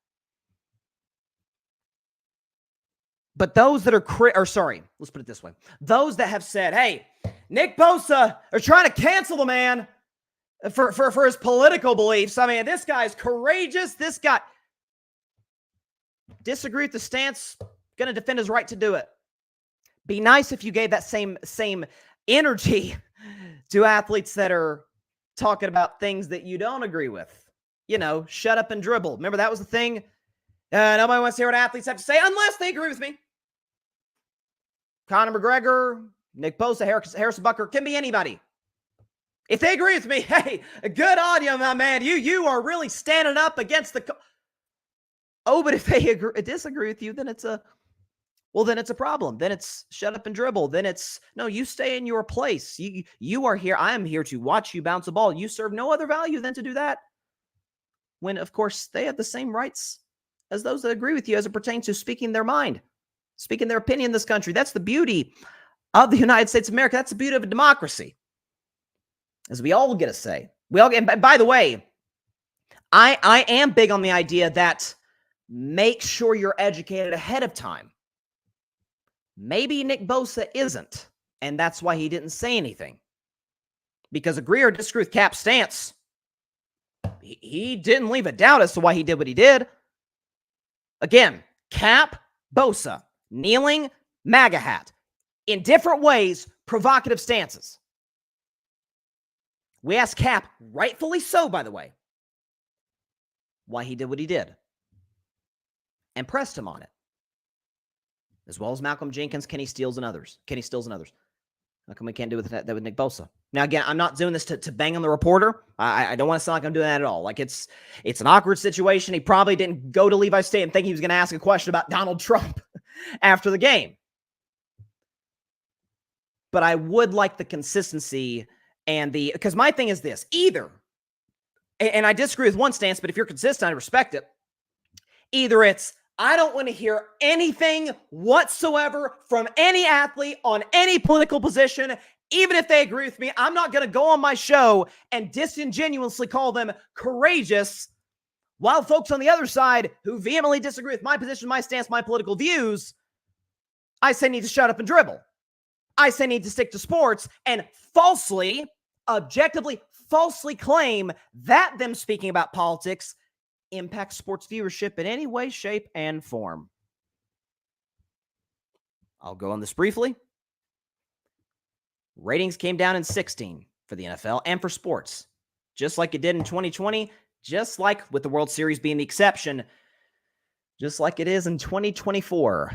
But those that are, let's put it this way. Those that have said, hey, Nick Bosa are trying to cancel the man for his political beliefs. I mean, this guy's courageous. This guy disagree with the stance, going to defend his right to do it. Be nice if you gave that same energy to athletes that are talking about things that you don't agree with. Shut up and dribble. Remember, that was the thing. Nobody wants to hear what athletes have to say unless they agree with me. Conor McGregor, Nick Bosa, Harrison Butker, can be anybody. If they agree with me, hey, good on you, my man. You are really standing up against the... but if they disagree with you, then it's a problem. Then it's shut up and dribble. Then it's, no, you stay in your place. You are here. I am here to watch you bounce a ball. You serve no other value than to do that. When, of course, they have the same rights as those that agree with you as it pertains to speaking their mind, speaking their opinion in this country. That's the beauty of the United States of America. That's the beauty of a democracy, as we all get a say. And by the way, I am big on the idea that make sure you're educated ahead of time. Maybe Nick Bosa isn't, and that's why he didn't say anything. Because agree or disagree with Cap's stance, he didn't leave a doubt as to why he did what he did. Again, Cap, Bosa, kneeling, MAGA hat. In different ways, provocative stances. We asked Cap, rightfully so, by the way, why he did what he did. And pressed him on it. As well as Malcolm Jenkins, Kenny Stills, and others. How come we can't do that with Nick Bosa? Now, again, I'm not doing this to bang on the reporter. I don't want to sound like I'm doing that at all. Like, it's an awkward situation. He probably didn't go to Levi State and think he was going to ask a question about Donald Trump after the game. But I would like the consistency and because my thing is this, either, and I disagree with one stance, but if you're consistent, I respect it. Either it's, I don't want to hear anything whatsoever from any athlete on any political position, even if they agree with me. I'm not going to go on my show and disingenuously call them courageous, while folks on the other side who vehemently disagree with my position, my stance, my political views, I say need to shut up and dribble. I say need to stick to sports and objectively falsely claim that them speaking about politics impacts sports viewership in any way, shape, and form. I'll go on this briefly. Ratings came down in 2016 for the NFL and for sports, just like it did in 2020, just like with the World Series being the exception, just like it is in 2024.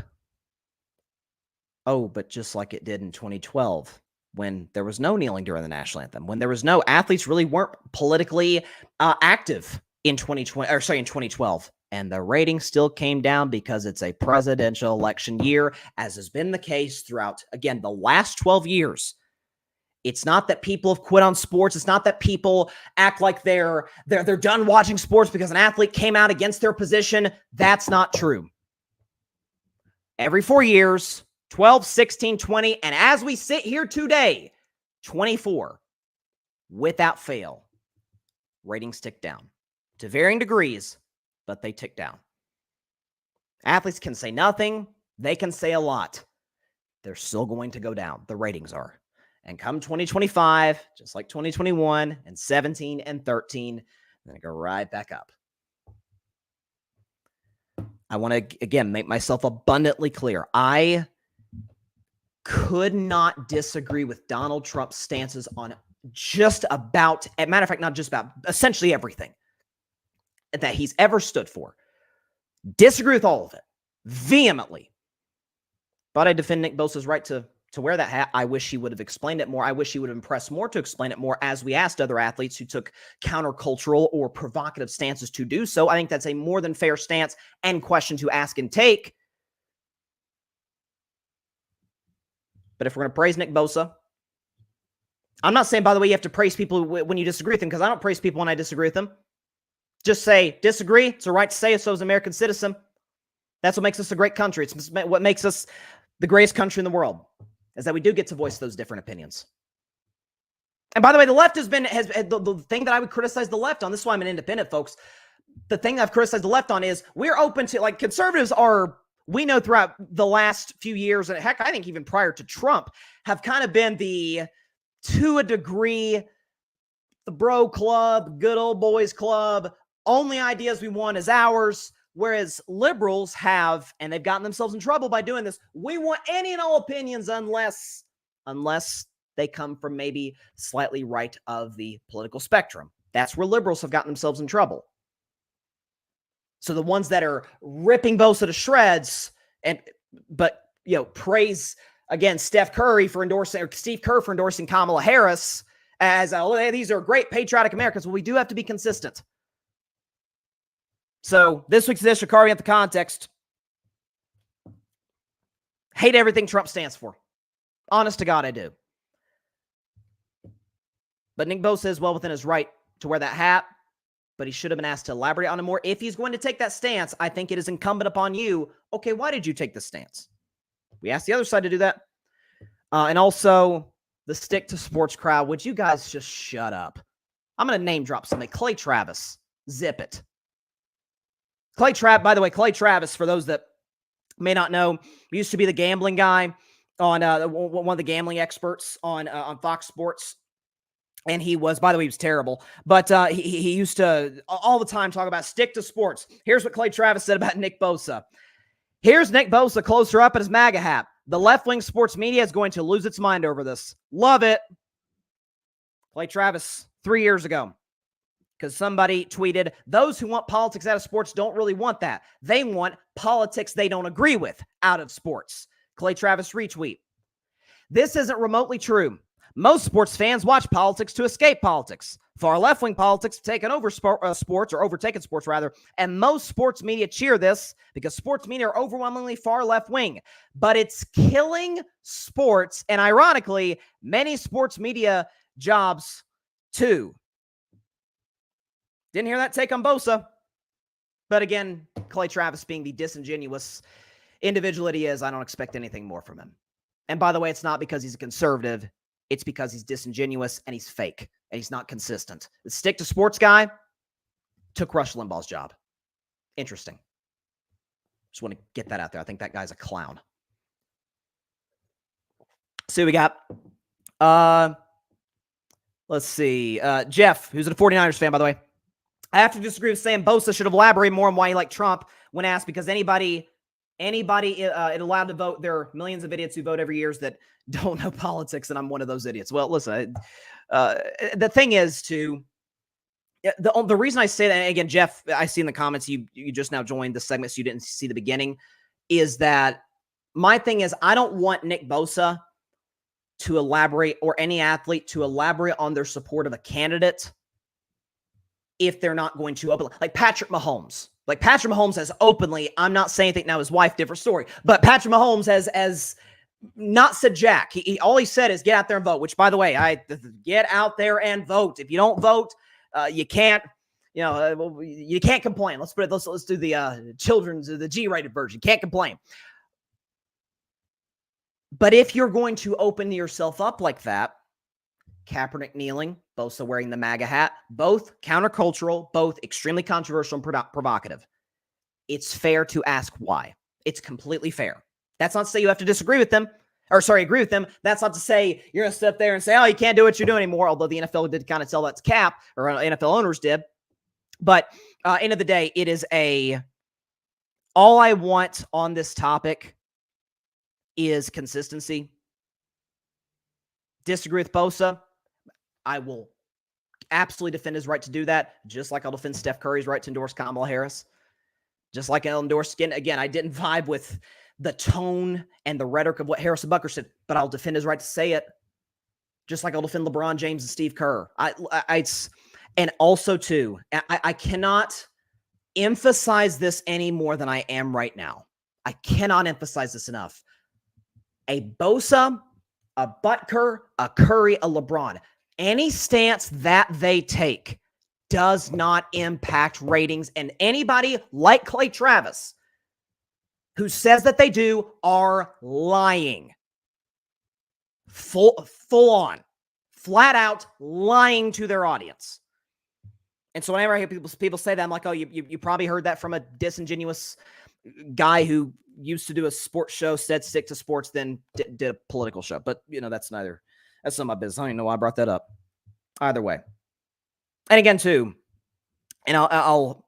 Oh, but just like it did in 2012, when there was no kneeling during the national anthem, when there was no athletes really weren't politically active in 2012, and the rating still came down because it's a presidential election year, as has been the case throughout, again, the last 12 years. It's not that people have quit on sports. It's not that people act like they're done watching sports because an athlete came out against their position. That's not true. Every 4 years, 12, 16, 20, and as we sit here today, 24, without fail, ratings tick down. To varying degrees, but they tick down. Athletes can say nothing. They can say a lot. They're still going to go down. The ratings are. And come 2025, just like 2021 and 17 and 13, then they go right back up. I want to, again, make myself abundantly clear. I could not disagree with Donald Trump's stances on just about, as a matter of fact, not just about, essentially everything that he's ever stood for. Disagree with all of it vehemently. But I defend Nick Bosa's right to wear that hat. I wish he would have explained it more. I wish he would have impressed more to explain it more, as we asked other athletes who took countercultural or provocative stances to do so. I think that's a more than fair stance and question to ask and take. But if we're going to praise Nick Bosa, I'm not saying, by the way, you have to praise people when you disagree with them, because I don't praise people when I disagree with them. Just say, disagree. It's a right to say it so as an American citizen. That's what makes us a great country. It's what makes us the greatest country in the world, is that we do get to voice those different opinions. And by the way, the left has the thing that I would criticize the left on. This is why I'm an independent, folks. The thing I've criticized the left on is we're open to, like, conservatives are we know throughout the last few years, and heck, I think even prior to Trump, have kind of been to a degree, the bro club, good old boys club, only ideas we want is ours. Whereas liberals have, and they've gotten themselves in trouble by doing this, we want any and all opinions unless they come from maybe slightly right of the political spectrum. That's where liberals have gotten themselves in trouble. So the ones that are ripping Bosa to shreds, but praise again Steve Kerr for endorsing Kamala Harris as these are great patriotic Americans. Well, we do have to be consistent. So this week's edition, carving out the context. Hate everything Trump stands for. Honest to God, I do. But Nick Bosa is well within his right to wear that hat, but he should have been asked to elaborate on it more. If he's going to take that stance, I think it is incumbent upon you. Okay, why did you take this stance? We asked the other side to do that. And also, the stick to sports crowd. Would you guys just shut up? I'm going to name drop something. Clay Travis. Zip it. By the way, Clay Travis, for those that may not know, used to be the gambling guy on one of the gambling experts on Fox Sports. And he was, by the way, he was terrible. But he used to all the time talk about stick to sports. Here's what Clay Travis said about Nick Bosa. Here's Nick Bosa closer up at his MAGA hat. The left-wing sports media is going to lose its mind over this. Love it. Clay Travis, 3 years ago. Because somebody tweeted, those who want politics out of sports don't really want that. They want politics they don't agree with out of sports. Clay Travis retweet. This isn't remotely true. Most sports fans watch politics to escape politics. Far left-wing politics have taken over sports, or overtaken sports rather, and most sports media cheer this because sports media are overwhelmingly far left-wing. But it's killing sports, and ironically, many sports media jobs too. Didn't hear that take on Bosa. But again, Clay Travis being the disingenuous individual that he is, I don't expect anything more from him. And by the way, it's not because he's a conservative. It's because he's disingenuous and he's fake and he's not consistent. The stick to sports guy took Rush Limbaugh's job. Interesting. Just want to get that out there. I think that guy's a clown. See what we got. Let's see. Jeff, who's a 49ers fan, by the way. I have to disagree with Sam. Bosa should have elaborated more on why he liked Trump when asked, because anybody allowed to vote. There are millions of idiots who vote every year that don't know politics, and I'm one of those idiots. Well, listen, the thing is the reason I say that, and again, Jeff, I see in the comments, you just now joined the segment, so you didn't see the beginning, is that my thing is I don't want Nick Bosa to elaborate, or any athlete to elaborate on their support of a candidate if they're not going to open, like Patrick Mahomes. Like Patrick Mahomes has openly, I'm not saying anything now, his wife, different story, but Patrick Mahomes has not said jack. All he said is get out there and vote, which, by the way, get out there and vote. If you don't vote, you can't, you can't complain. Let's do the the G-rated version. Can't complain. But if you're going to open yourself up like that, Kaepernick kneeling, Bosa wearing the MAGA hat, both countercultural, both extremely controversial and provocative. It's fair to ask why. It's completely fair. That's not to say you have to agree with them. That's not to say you're going to sit up there and say, oh, you can't do what you're doing anymore, although the NFL did kind of tell that to Cap, or NFL owners did. But end of the day, it is all I want on this topic is consistency. Disagree with Bosa, I will absolutely defend his right to do that, just like I'll defend Steph Curry's right to endorse Kamala Harris. Just like I'll endorse again, I didn't vibe with the tone and the rhetoric of what Harrison Butker said, but I'll defend his right to say it. Just like I'll defend LeBron James and Steve Kerr. And also too, I cannot emphasize this any more than I am right now. I cannot emphasize this enough. A Bosa, a Butker, a Curry, a LeBron, any stance that they take does not impact ratings. And anybody like Clay Travis who says that they do are lying. Full on, flat out lying to their audience. And so whenever I hear people say that, I'm like, oh, you probably heard that from a disingenuous guy who used to do a sports show, said stick to sports, then did a political show. But, that's not my business. I don't even know why I brought that up. Either way. And again, too, and I'll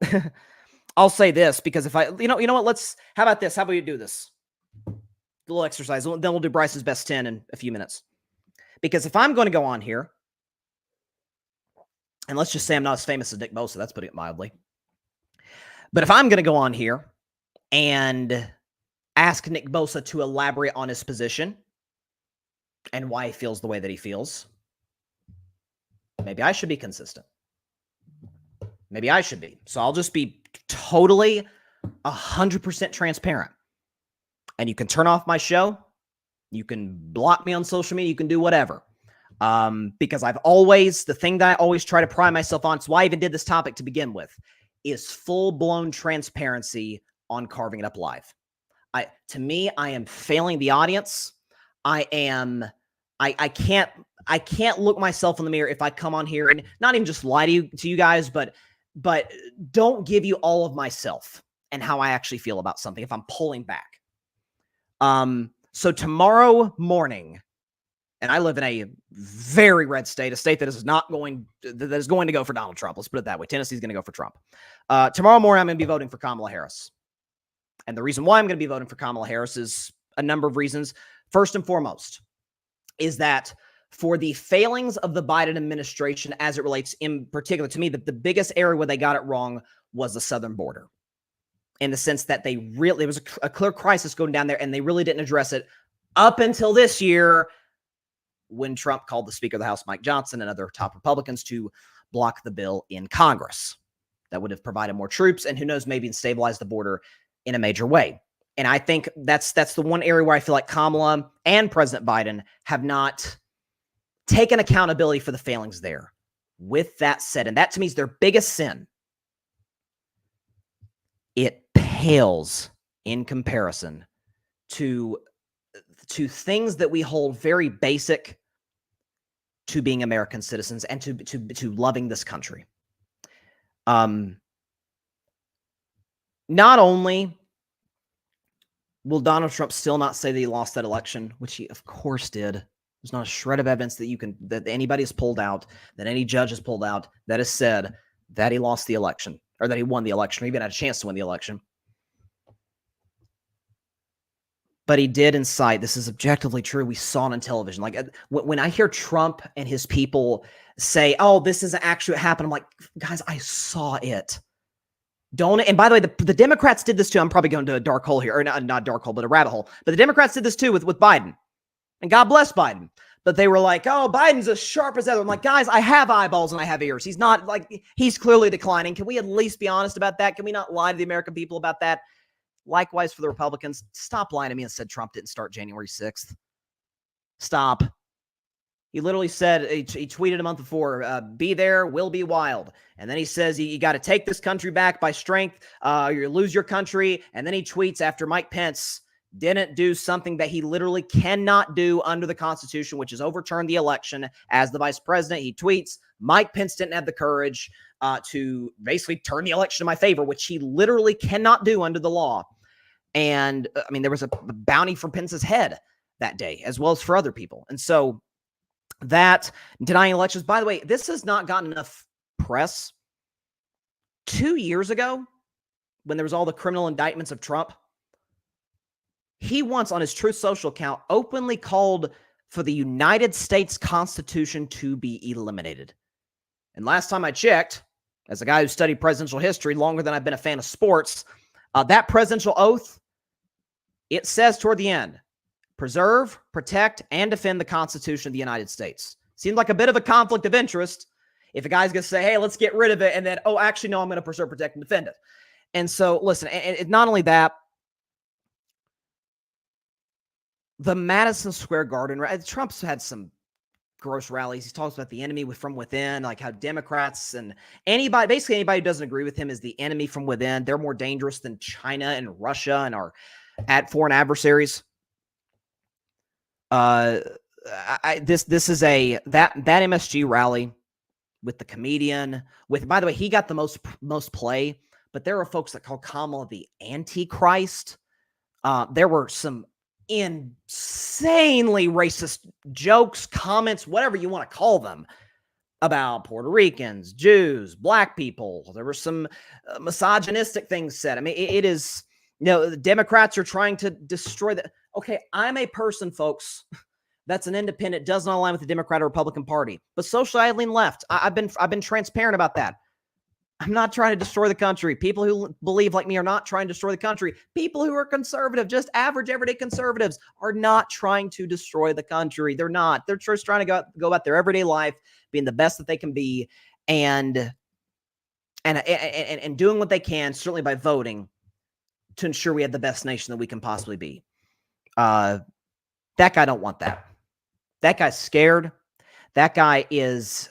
I'll say this, because if I, you know what, how about this? How about we do this? A little exercise. Then we'll do Bryson's best 10 in a few minutes. Because if I'm going to go on here, and let's just say I'm not as famous as Nick Bosa, that's putting it mildly. But if I'm going to go on here and ask Nick Bosa to elaborate on his position and why he feels the way that he feels, maybe I should be consistent. Maybe I should be. So I'll just be totally 100% transparent. And you can turn off my show. You can block me on social media. You can do whatever. Because the thing that I always try to pride myself on, it's why I even did this topic to begin with, is full-blown transparency on Carving It Up Live. To me, I am failing the audience. I can't look myself in the mirror if I come on here and not even just lie to you guys, but don't give you all of myself and how I actually feel about something if I'm pulling back. So tomorrow morning, and I live in a very red state, a state that is going to go for Donald Trump. Let's put it that way. Tennessee's going to go for Trump. Tomorrow morning, I'm going to be voting for Kamala Harris. And the reason why I'm going to be voting for Kamala Harris is a number of reasons. First and foremost is that for the failings of the Biden administration as it relates, in particular to me, the biggest area where they got it wrong was the southern border. In the sense that it was a clear crisis going down there, and they really didn't address it up until this year when Trump called the Speaker of the House, Mike Johnson, and other top Republicans to block the bill in Congress. That would have provided more troops and who knows, maybe stabilize the border in a major way. And I think that's the one area where I feel like Kamala and President Biden have not taken accountability for the failings there. With that said, and that to me is their biggest sin, it pales in comparison to things that we hold very basic to being American citizens and to loving this country. Not only will Donald Trump still not say that he lost that election, which he of course did. There's not a shred of evidence that anybody has pulled out, that any judge has pulled out, that has said that he lost the election or that he won the election or even had a chance to win the election. But he did incite. This is objectively true. We saw it on television. Like when I hear Trump and his people say, "Oh, this isn't actually what happened," I'm like, guys, I saw it. And by the way, the Democrats did this too. I'm probably going to a dark hole here, or not dark hole, but a rabbit hole. But the Democrats did this too with Biden, and God bless Biden. But they were like, "Oh, Biden's as sharp as ever." I'm like, guys, I have eyeballs and I have ears. He's clearly declining. Can we at least be honest about that? Can we not lie to the American people about that? Likewise for the Republicans, stop lying to me and said Trump didn't start January 6th. Stop. He literally said, he tweeted a month before, be there, will be wild. And then he says, you got to take this country back by strength, or you lose your country. And then he tweets after Mike Pence didn't do something that he literally cannot do under the Constitution, which is overturn the election as the vice president. He tweets, Mike Pence didn't have the courage to basically turn the election in my favor, which he literally cannot do under the law. And I mean, there was a bounty for Pence's head that day, as well as for other people. And so that denying elections, by the way, this has not gotten enough press. 2 years ago, when there was all the criminal indictments of Trump, he once on his Truth Social account openly called for the United States Constitution to be eliminated. And last time I checked, as a guy who studied presidential history longer than I've been a fan of sports, that presidential oath, it says toward the end, preserve, protect, and defend the Constitution of the United States. Seems like a bit of a conflict of interest if a guy's going to say, hey, let's get rid of it, and then, oh, actually, no, I'm going to preserve, protect, and defend it. And so, listen, and not only that, the Madison Square Garden, Trump's had some gross rallies. He talks about the enemy from within, like how Democrats and basically anybody who doesn't agree with him is the enemy from within. They're more dangerous than China and Russia and our foreign adversaries. This is that MSG rally with the comedian by the way, he got the most play, but there are folks that call Kamala the Antichrist. There were some insanely racist jokes, comments, whatever you want to call them, about Puerto Ricans, Jews, black people. There were some misogynistic things said. I mean, it is, the Democrats are trying to destroy that. Okay, I'm a person, folks, that's an independent, does not align with the Democrat or Republican Party, but socially I lean left. I've been transparent about that. I'm not trying to destroy the country. People who believe like me are not trying to destroy the country. People who are conservative, just average, everyday conservatives, are not trying to destroy the country. They're not. They're just trying to go about their everyday life, being the best that they can be, and doing what they can, certainly by voting, to ensure we have the best nation that we can possibly be. That guy don't want that. That guy's scared. That guy is...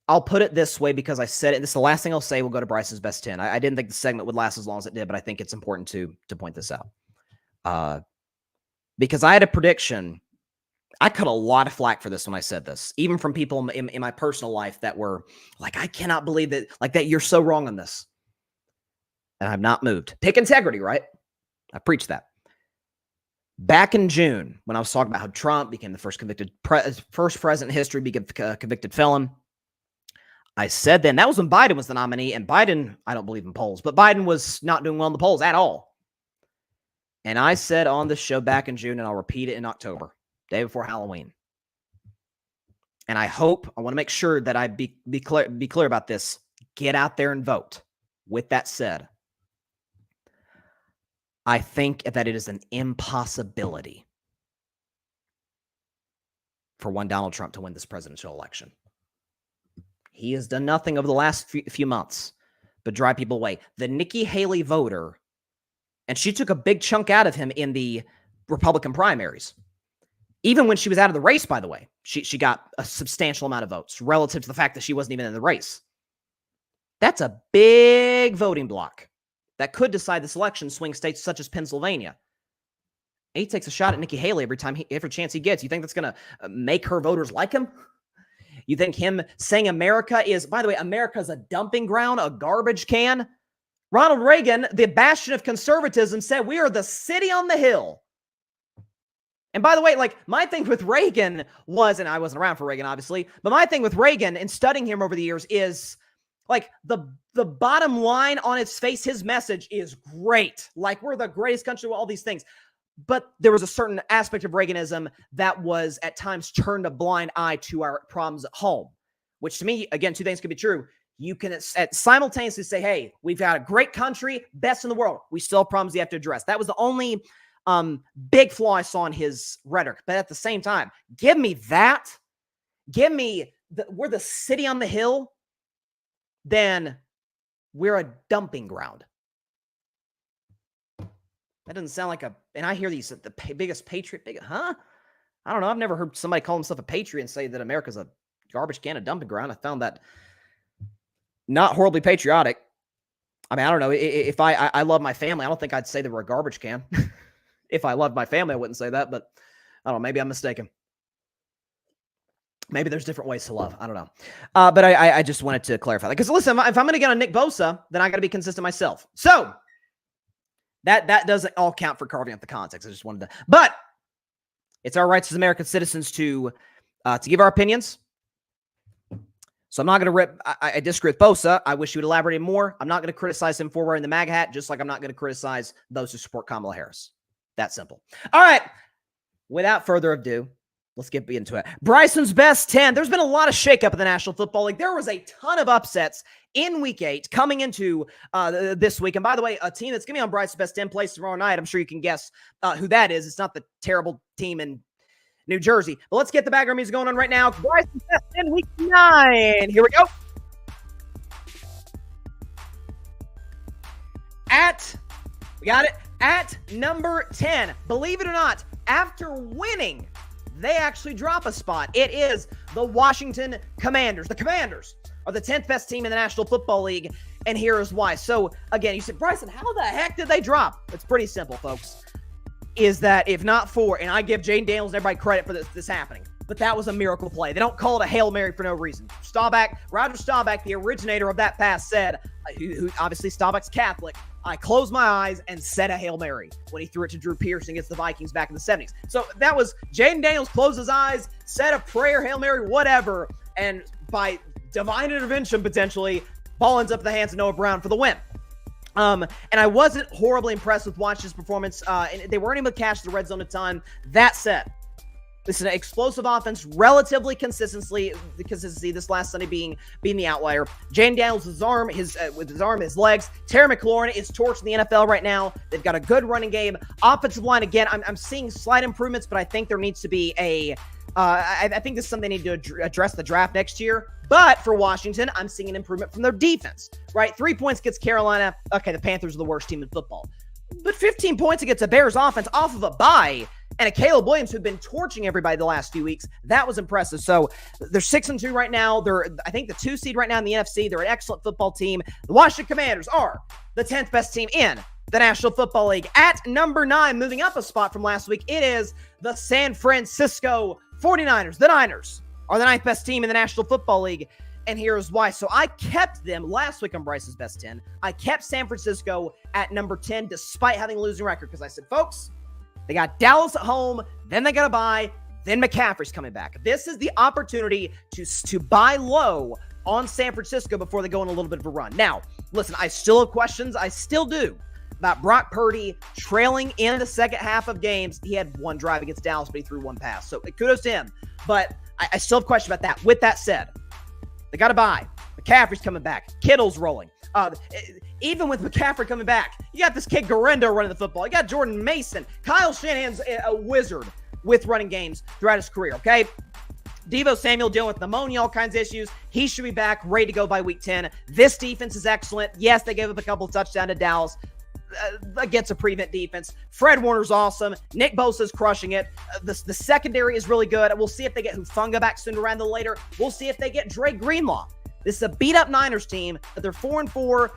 I'll put it this way because I said it. This is the last thing I'll say. We'll go to Bryson's best 10. I didn't think the segment would last as long as it did, but I think it's important to point this out. Because I had a prediction. I cut a lot of flack for this when I said this, even from people in my personal life that were like, I cannot believe that, like that you're so wrong on this. And I've not moved. Pick integrity, right? I preached that. Back in June, when I was talking about how Trump became the first president in history, became a convicted felon, I said then, that was when Biden was the nominee, and Biden, I don't believe in polls, but Biden was not doing well in the polls at all. And I said on the show back in June, and I'll repeat it in October, day before Halloween. And I want to make sure that I be clear about this. Get out there and vote. With that said, I think that it is an impossibility for one Donald Trump to win this presidential election. He has done nothing over the last few months but drive people away. The Nikki Haley voter, and she took a big chunk out of him in the Republican primaries. Even when she was out of the race, by the way, she got a substantial amount of votes relative to the fact that she wasn't even in the race. That's a big voting block that could decide this election, swing states such as Pennsylvania. He takes a shot at Nikki Haley every chance he gets. You think that's going to make her voters like him? You think him saying America is, by the way, America's a dumping ground, a garbage can? Ronald Reagan, the bastion of conservatism, said we are the city on the hill. And by the way, like my thing with Reagan was, and I wasn't around for Reagan, obviously, but my thing with Reagan and studying him over the years is like the bottom line on its face, his message is great. Like we're the greatest country with all these things. But there was a certain aspect of Reaganism that was at times turned a blind eye to our problems at home, which to me, again, two things could be true. You can simultaneously say, hey, we've got a great country, best in the world. We still have problems you have to address. That was the only big flaw I saw in his rhetoric. But at the same time, give me that. Give me, we're the city on the hill. Then we're a dumping ground. That doesn't sound like and I hear these, the biggest patriot, I don't know. I've never heard somebody call himself a patriot and say that America's a garbage can, a dumping ground. I found that not horribly patriotic. I mean, I don't know. If I love my family, I don't think I'd say they were a garbage can. If I loved my family, I wouldn't say that, but I don't know. Maybe I'm mistaken. Maybe there's different ways to love. I don't know. But I just wanted to clarify that. Because listen, if I'm going to get on Nick Bosa, then I got to be consistent myself. So, that doesn't all count for carving up the context. I just wanted to, but it's our rights as American citizens to give our opinions. So I'm not going to rip. I disagree with Bosa. I wish he would elaborate more. I'm not going to criticize him for wearing the MAGA hat, just like I'm not going to criticize those who support Kamala Harris. That simple. All right. Without further ado, let's get into it. Bryson's best 10. There's been a lot of shakeup in the National Football League. There was a ton of upsets in Week 8 coming into this week. And by the way, a team that's going to be on Bryson's best 10 plays tomorrow night. I'm sure you can guess who that is. It's not the terrible team in New Jersey. But let's get the background music going on right now. Bryson's best 10, Week 9. Here we go. We got it, at number 10. Believe it or not, after winning, they actually drop a spot. It is the Washington Commanders. The Commanders are the 10th best team in the National Football League, and here is why. So, again, you said, Bryson, how the heck did they drop? It's pretty simple, folks. Is that if not for, and I give Jaden Daniels and everybody credit for this happening, but that was a miracle play. They don't call it a Hail Mary for no reason. Roger Staubach, the originator of that pass, said, who obviously Staubach's Catholic, I closed my eyes and said a Hail Mary when he threw it to Drew Pearson against the Vikings back in the 70s. So that was Jaden Daniels closed his eyes, said a prayer, Hail Mary, whatever, and by divine intervention, potentially, ball ends up in the hands of Noah Brown for the win. And I wasn't horribly impressed with Washington's performance. And they weren't able to catch the red zone a ton. That said, this is an explosive offense, relatively consistency this last Sunday being the outlier. Jaden Daniels, with his arm, his legs. Terry McLaurin is torching the NFL right now. They've got a good running game. Offensive line, again, I'm seeing slight improvements, but I think there needs to be I think this is something they need to address the draft next year. But for Washington, I'm seeing an improvement from their defense, right? 3 points against Carolina. Okay, the Panthers are the worst team in football. But 15 points against a Bears offense off of a bye and a Caleb Williams who've been torching everybody the last few weeks. That was impressive. So they're 6-2 right now. They're, I think, the 2 seed right now in the NFC. They're an excellent football team. The Washington Commanders are the 10th best team in the National Football League. At number 9, moving up a spot from last week, it is the San Francisco 49ers. The Niners are the 9th best team in the National Football League, and here's why. So I kept them last week on Bryce's Best 10. I kept San Francisco at number 10 despite having a losing record because I said, folks, they got Dallas at home, then they got to buy, then McCaffrey's coming back. This is the opportunity to buy low on San Francisco before they go on a little bit of a run. Now, listen, I still have questions. I still do about Brock Purdy trailing in the second half of games. He had one drive against Dallas, but he threw one pass. So kudos to him. But I still have questions about that. With that said, they got to buy. McCaffrey's coming back. Kittle's rolling. Even with McCaffrey coming back, you got this kid Garendo running the football. You got Jordan Mason. Kyle Shanahan's a wizard with running games throughout his career, okay? Deebo Samuel dealing with pneumonia, all kinds of issues. He should be back, ready to go by week 10. This defense is excellent. Yes, they gave up a couple of touchdowns to Dallas against a prevent defense. Fred Warner's awesome. Nick Bosa's crushing it. The secondary is really good. We'll see if they get Hufanga back sooner rather than later. We'll see if they get Dre Greenlaw. This is a beat-up Niners team, but they're 4-4.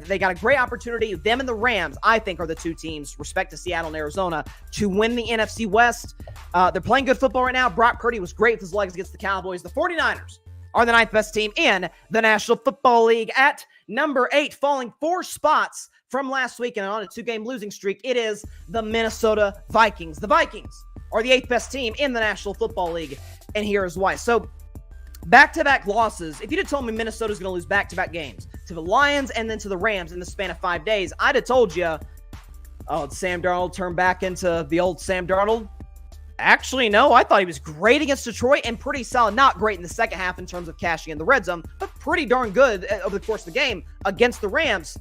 They got a great opportunity. Them and the Rams, I think, are the two teams, respect to Seattle and Arizona, to win the NFC West. They're playing good football right now. Brock Purdy was great with his legs against the Cowboys. The 49ers are the 9th best team in the National Football League. At number 8, falling 4 spots from last week and on a 2-game losing streak, it is the Minnesota Vikings. The Vikings are the 8th best team in the National Football League, and here is why. So, back-to-back losses. If you'd have told me Minnesota's going to lose back-to-back games to the Lions and then to the Rams in the span of 5 days, I'd have told you, oh, Sam Darnold turned back into the old Sam Darnold. Actually, no. I thought he was great against Detroit and pretty solid. Not great in the second half in terms of cashing in the red zone, but pretty darn good over the course of the game against the Rams.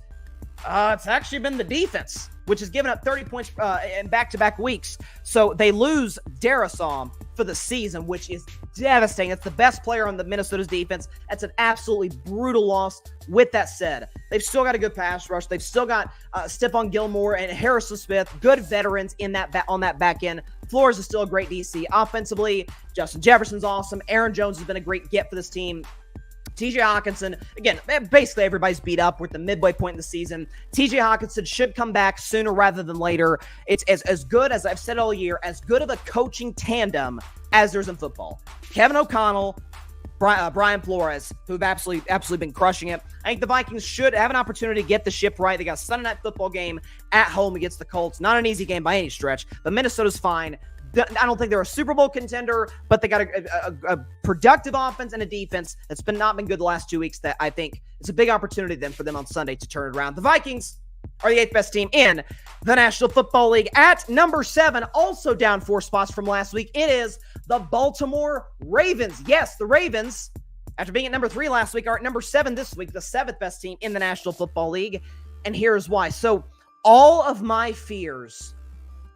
It's actually been the defense, which has given up 30 points in back-to-back weeks. So they lose Darisaw for the season, which is devastating. That's the best player on the Minnesota's defense. That's an absolutely brutal loss. With that said, they've still got a good pass rush. They've still got Stephon Gilmore and Harrison Smith, good veterans in that on that back end. Flores is still a great DC. Offensively, Justin Jefferson's awesome. Aaron Jones has been a great get for this team. TJ Hawkinson, again, basically everybody's beat up. We're at the midway point in the season. TJ Hawkinson should come back sooner rather than later. It's as good, as I've said all year, as good of a coaching tandem as there's in football. Kevin O'Connell, Brian Flores, who've absolutely been crushing it. I think the Vikings should have an opportunity to get the ship right. They got a Sunday night football game at home against the Colts. Not an easy game by any stretch, but Minnesota's fine. I don't think they're a Super Bowl contender, but they got a productive offense and a defense that's not been good the last 2 weeks that I think it's a big opportunity then for them on Sunday to turn it around. The Vikings are the 8th best team in the National Football League. At number 7, also down 4 spots from last week, it is the Baltimore Ravens. Yes, the Ravens, after being at number 3 last week, are at number 7 this week, the 7th best team in the National Football League. And here's why. So all of my fears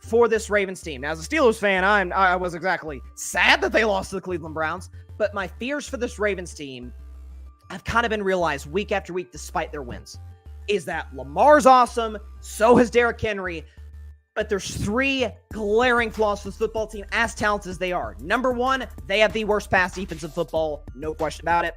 for this Ravens team. Now, as a Steelers fan, I was exactly sad that they lost to the Cleveland Browns, but my fears for this Ravens team have kind of been realized week after week despite their wins. Is that Lamar's awesome, so has Derrick Henry, but there's 3 glaring flaws for this football team, as talented as they are. Number 1, they have the worst pass defense in football, no question about it.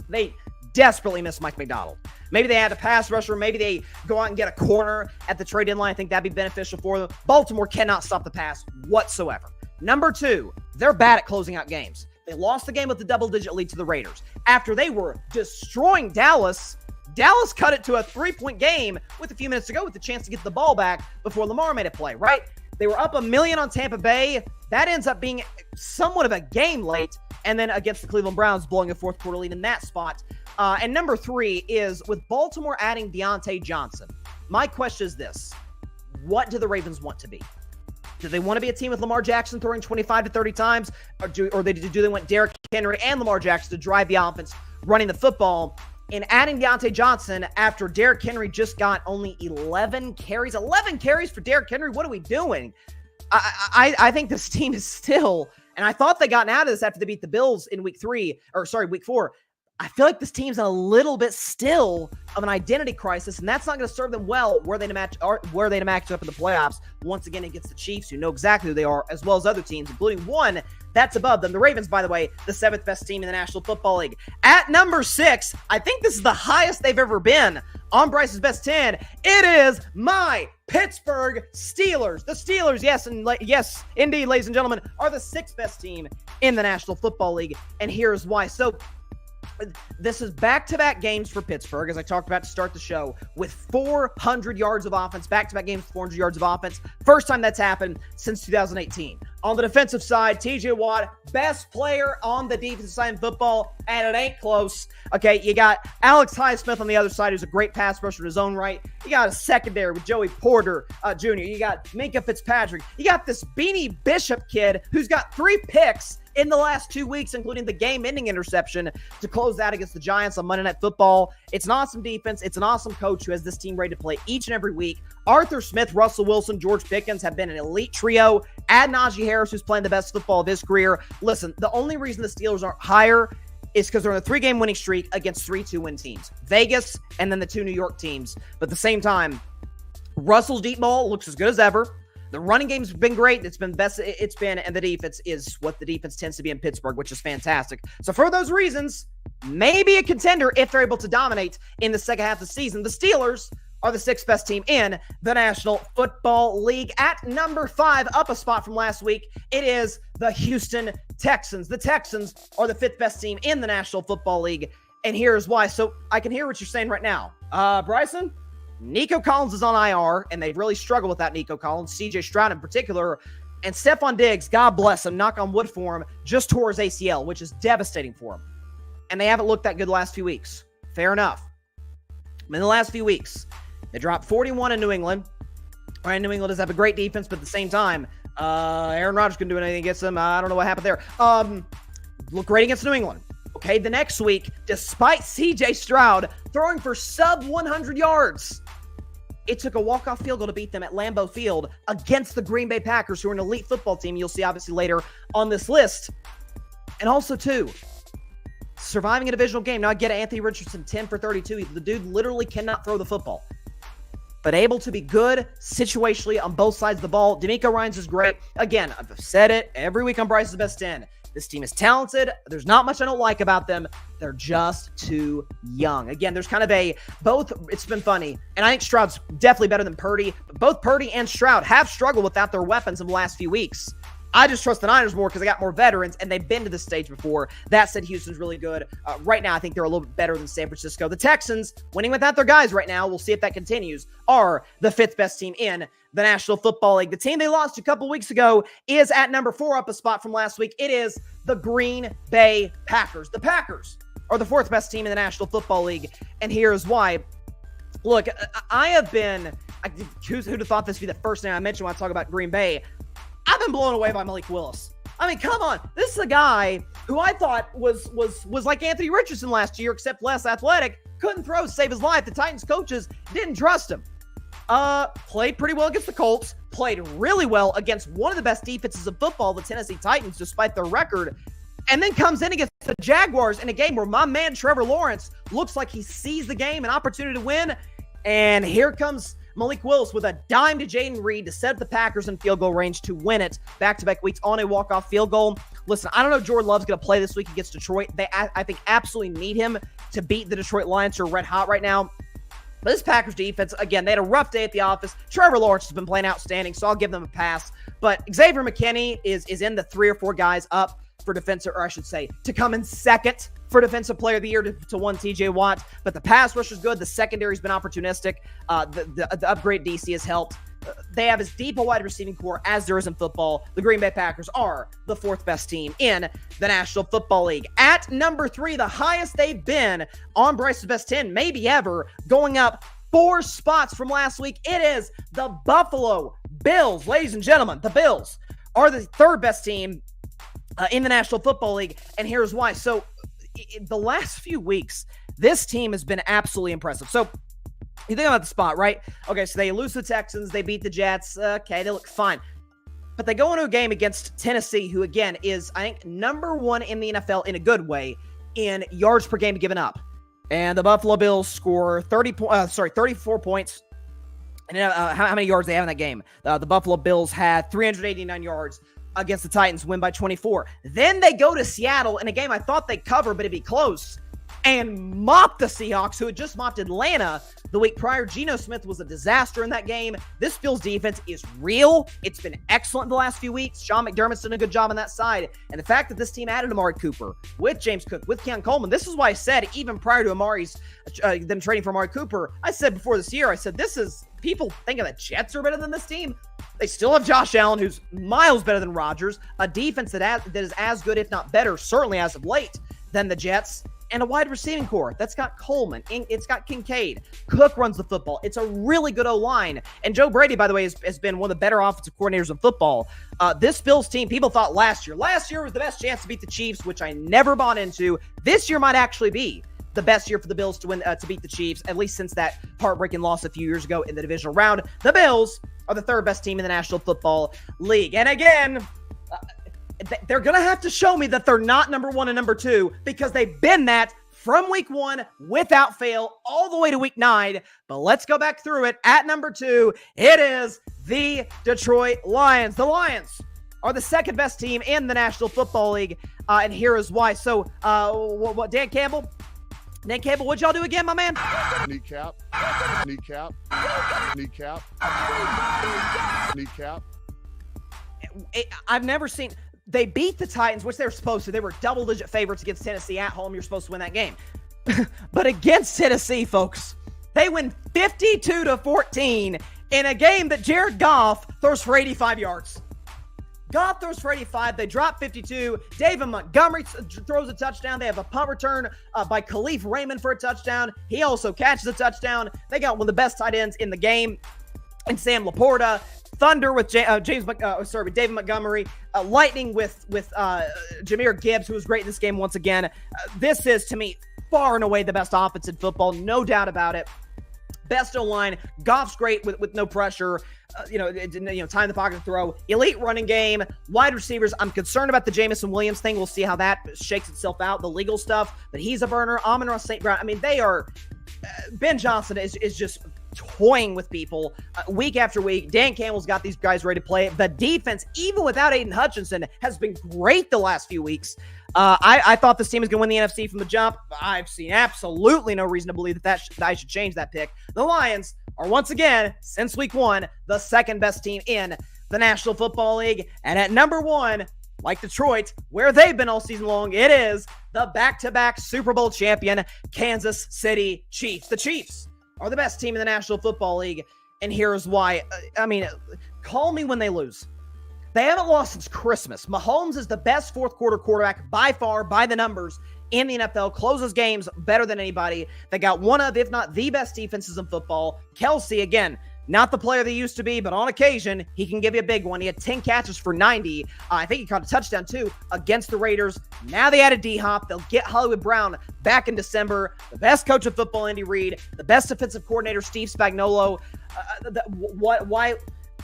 They desperately miss Mike McDonald. Maybe they add a pass rusher. Maybe they go out and get a corner at the trade deadline. I think that'd be beneficial for them. Baltimore cannot stop the pass whatsoever. Number 2, they're bad at closing out games. They lost the game with a double-digit lead to the Raiders. After they were destroying Dallas, Dallas cut it to a 3-point game with a few minutes to go with the chance to get the ball back before Lamar made a play, right? They were up $1 million on Tampa Bay. That ends up being somewhat of a game late. And then against the Cleveland Browns, blowing a fourth quarter lead in that spot. And number 3 is with Baltimore adding Deontay Johnson. My question is this. What do the Ravens want to be? Do they want to be a team with Lamar Jackson throwing 25 to 30 times? Or do they want Derrick Henry and Lamar Jackson to drive the offense running the football? And adding Deontay Johnson after Derrick Henry just got only 11 carries. 11 carries for Derrick Henry? What are we doing? I think this team is still, and I thought they gotten out of this after they beat the Bills in week 4. I feel like this team's in a little bit still of an identity crisis, and that's not going to serve them well where they match up in the playoffs once again against the Chiefs, who know exactly who they are, as well as other teams, including one that's above them. The Ravens, by the way, the 7th best team in the National Football League. At number 6, I think this is the highest they've ever been on Bryce's Best 10. It is my Pittsburgh Steelers. The Steelers, yes, indeed, ladies and gentlemen, are the 6th best team in the National Football League, and here's why. So, this is back-to-back games for Pittsburgh, as I talked about to start the show, with 400 yards of offense, back-to-back games, 400 yards of offense. First time that's happened since 2018. On the defensive side, TJ Watt, best player on the defensive side in football, and it ain't close. Okay, you got Alex Highsmith on the other side, who's a great pass rusher in his own right. You got a secondary with Joey Porter Jr. You got Minka Fitzpatrick. You got this Beanie Bishop kid who's got 3 picks in the last 2 weeks, including the game-ending interception to close out against the Giants on Monday Night Football. It's an awesome defense. It's an awesome coach who has this team ready to play each and every week. Arthur Smith, Russell Wilson, George Pickens have been an elite trio. Add Najee Harris, who's playing the best football of his career. Listen, the only reason the Steelers aren't higher is because they're on a 3-game winning streak against 3 2-win teams. Vegas and then the 2 New York teams. But at the same time, Russell's deep ball looks as good as ever. The running game's been great. It's been best it's been, and the defense is what the defense tends to be in Pittsburgh, which is fantastic. So for those reasons, maybe a contender if they're able to dominate in the second half of the season. The Steelers are the 6th best team in the National Football League. At number 5, up a spot from last week, it is the Houston Texans. The Texans are the 5th best team in the National Football League, and here's why. So I can hear what you're saying right now. Bryson? Nico Collins is on IR, and they've really struggled without Nico Collins, CJ Stroud in particular, and Stephon Diggs, God bless him, knock on wood for him, just tore his ACL, which is devastating for him. And they haven't looked that good the last few weeks. Fair enough. In the last few weeks, they dropped 41 in New England. All right, New England does have a great defense, but at the same time, Aaron Rodgers couldn't do anything against them. I don't know what happened there. Look great against New England. Okay, the next week, despite CJ Stroud throwing for sub-100 yards, it took a walk-off field goal to beat them at Lambeau Field against the Green Bay Packers, who are an elite football team. You'll see, obviously, later on this list. And also, too, surviving a divisional game. Now, I get Anthony Richardson, 10 for 32. The dude literally cannot throw the football, but able to be good situationally on both sides of the ball. DeMeco Ryans is great. Again, I've said it every week on Bryce's Best 10. This team is talented. There's not much I don't like about them. They're just too young. Again, there's kind of it's been funny. And I think Stroud's definitely better than Purdy. But both Purdy and Stroud have struggled without their weapons in the last few weeks. I just trust the Niners more because they got more veterans and they've been to this stage before. That said, Houston's really good. Right now, I think they're a little bit better than San Francisco. The Texans, winning without their guys right now, we'll see if that continues, are the 5th best team in the National Football League. The team they lost a couple weeks ago is at number 4, up a spot from last week. It is the Green Bay Packers. The Packers are the 4th best team in the National Football League, and here's why. Look, who'd have thought this would be the first thing I mentioned when I talk about Green Bay? I've been blown away by Malik Willis. I mean, come on. This is a guy who I thought was like Anthony Richardson last year, except less athletic. Couldn't throw to save his life. The Titans coaches didn't trust him. Played pretty well against the Colts. Played really well against one of the best defenses of football, the Tennessee Titans, despite their record. And then comes in against the Jaguars in a game where my man Trevor Lawrence looks like he sees the game, an opportunity to win. And here comes Malik Willis with a dime to Jaden Reed to set the Packers in field goal range to win it back-to-back weeks on a walk-off field goal. Listen, I don't know if Jordan Love's going to play this week against Detroit. They, I think, absolutely need him to beat the Detroit Lions, who are red hot right now. But this Packers defense, again, they had a rough day at the office. Trevor Lawrence has been playing outstanding, so I'll give them a pass. But Xavier McKinney is in the 3 or 4 guys up for defensive, or I should say, to come in second for Defensive Player of the Year to one TJ Watt, but the pass rush is good. The secondary's been opportunistic. The upgrade DC has helped. They have as deep a wide receiving core as there is in football. The Green Bay Packers are the 4th best team in the National Football League. At number 3, the highest they've been on Bryce's Best 10, maybe ever, going up 4 spots from last week. It is the Buffalo Bills. Ladies and gentlemen, the Bills are the 3rd best team in the National Football League, and here's why. So, the last few weeks, this team has been absolutely impressive. So, you think about the spot, right? Okay, so they lose to the Texans, they beat the Jets. Okay, they look fine. But they go into a game against Tennessee, who, again, is, I think, number 1 in the NFL in a good way in yards per game given up. And the Buffalo Bills score 34 points. And how many yards they have in that game? The Buffalo Bills had 389 yards against the Titans, win by 24. Then they go to Seattle in a game I thought they'd cover, but it'd be close, and mop the Seahawks, who had just mopped Atlanta the week prior. Geno Smith was a disaster in that game. This Bills defense is real. It's been excellent the last few weeks. Sean McDermott's done a good job on that side. And the fact that this team added Amari Cooper with James Cook, with Keon Coleman, this is why I said, even prior to them trading for Amari Cooper, I said before this year, I said, people think of the Jets are better than this team. They still have Josh Allen, who's miles better than Rodgers, a defense that is as good, if not better, certainly as of late, than the Jets, and a wide receiving core that's got Coleman. It's got Kincaid. Cook runs the football. It's a really good O-line. And Joe Brady, by the way, has been one of the better offensive coordinators in football. This Bills team, people thought last year was the best chance to beat the Chiefs, which I never bought into. This year might actually be the best year for the Bills to win, to beat the Chiefs, at least since that heartbreaking loss a few years ago in the divisional round. The Bills are the 3rd best team in the National Football League. And again, they're going to have to show me that they're not number 1 and number 2, because they've been that from week 1 without fail all the way to week 9. But let's go back through it. At number 2, it is the Detroit Lions. The Lions are the 2nd best team in the National Football League, and here is why. So, Dan Campbell? Nick Cable, what'd y'all do again, my man? Kneecap. I've never seen... They beat the Titans, which they were supposed to. They were double-digit favorites against Tennessee at home. You're supposed to win that game. But against Tennessee, folks, they win 52-14 in a game that Jared Goff throws for 85 yards. Goff throws for 85. They drop 52. David Montgomery throws a touchdown. They have a punt return by Khalif Raymond for a touchdown. He also catches a touchdown. They got one of the best tight ends in the game, and Sam Laporta. Thunder with David Montgomery. Lightning with Jahmyr Gibbs, who was great in this game once again. This is, to me, far and away the best offense in football. No doubt about it. Best O-line. Goff's great with no pressure. Time in the pocket to throw. Elite running game. Wide receivers. I'm concerned about the Jamison Williams thing. We'll see how that shakes itself out. The legal stuff. But he's a burner. Amon-Ra St. Brown. I mean, they are... Ben Johnson is just toying with people week after week. Dan Campbell's got these guys ready to play. The defense, even without Aiden Hutchinson, has been great the last few weeks. I thought this team was going to win the NFC from the jump. I've seen absolutely no reason to believe that I should change that pick. The Lions are once again, since week 1, the 2nd best team in the National Football League. And at number 1, like Detroit, where they've been all season long, it is the back-to-back Super Bowl champion Kansas City Chiefs. The Chiefs are the best team in the National Football League, and here's why. Call me when they lose. They haven't lost since Christmas. Mahomes is the best fourth-quarter quarterback by far, by the numbers, in the NFL. Closes games better than anybody. They got one of, if not the best defenses in football. Kelsey, again, not the player they used to be, but on occasion, he can give you a big one. He had 10 catches for 90. I think he caught a touchdown, too, against the Raiders. Now they added D-Hop. They'll get Hollywood Brown back in December. The best coach of football, Andy Reid. The best defensive coordinator, Steve Spagnuolo. Why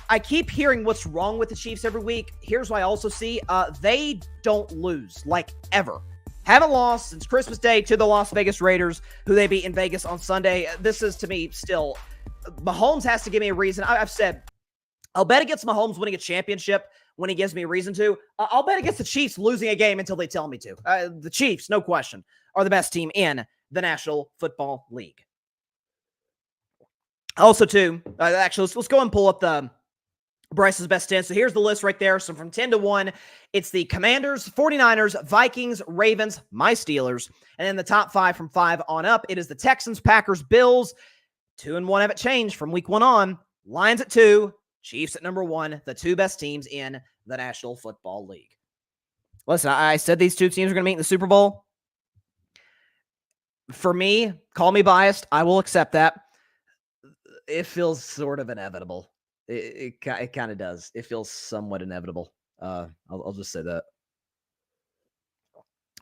I keep hearing what's wrong with the Chiefs every week. Here's what I also see. They don't lose, like, ever. Haven't lost since Christmas Day to the Las Vegas Raiders, who they beat in Vegas on Sunday. This is, to me, still... Mahomes has to give me a reason. I've said, I'll bet against Mahomes winning a championship when he gives me a reason to. I'll bet against the Chiefs losing a game until they tell me to. The Chiefs, no question, are the best team in the National Football League. Also, too, actually, let's go and pull up Bryce's best 10. So here's the list right there. So from 10 to 1, it's the Commanders, 49ers, Vikings, Ravens, my Steelers. And then the top 5 from 5 on up, it is the Texans, Packers, Bills. 2 and 1 haven't changed from week 1 on. Lions at 2, Chiefs at number 1, the 2 best teams in the National Football League. Listen, I said these 2 teams are going to meet in the Super Bowl. For me, call me biased. I will accept that. It feels sort of inevitable. It kind of does. It feels somewhat inevitable. I'll just say that.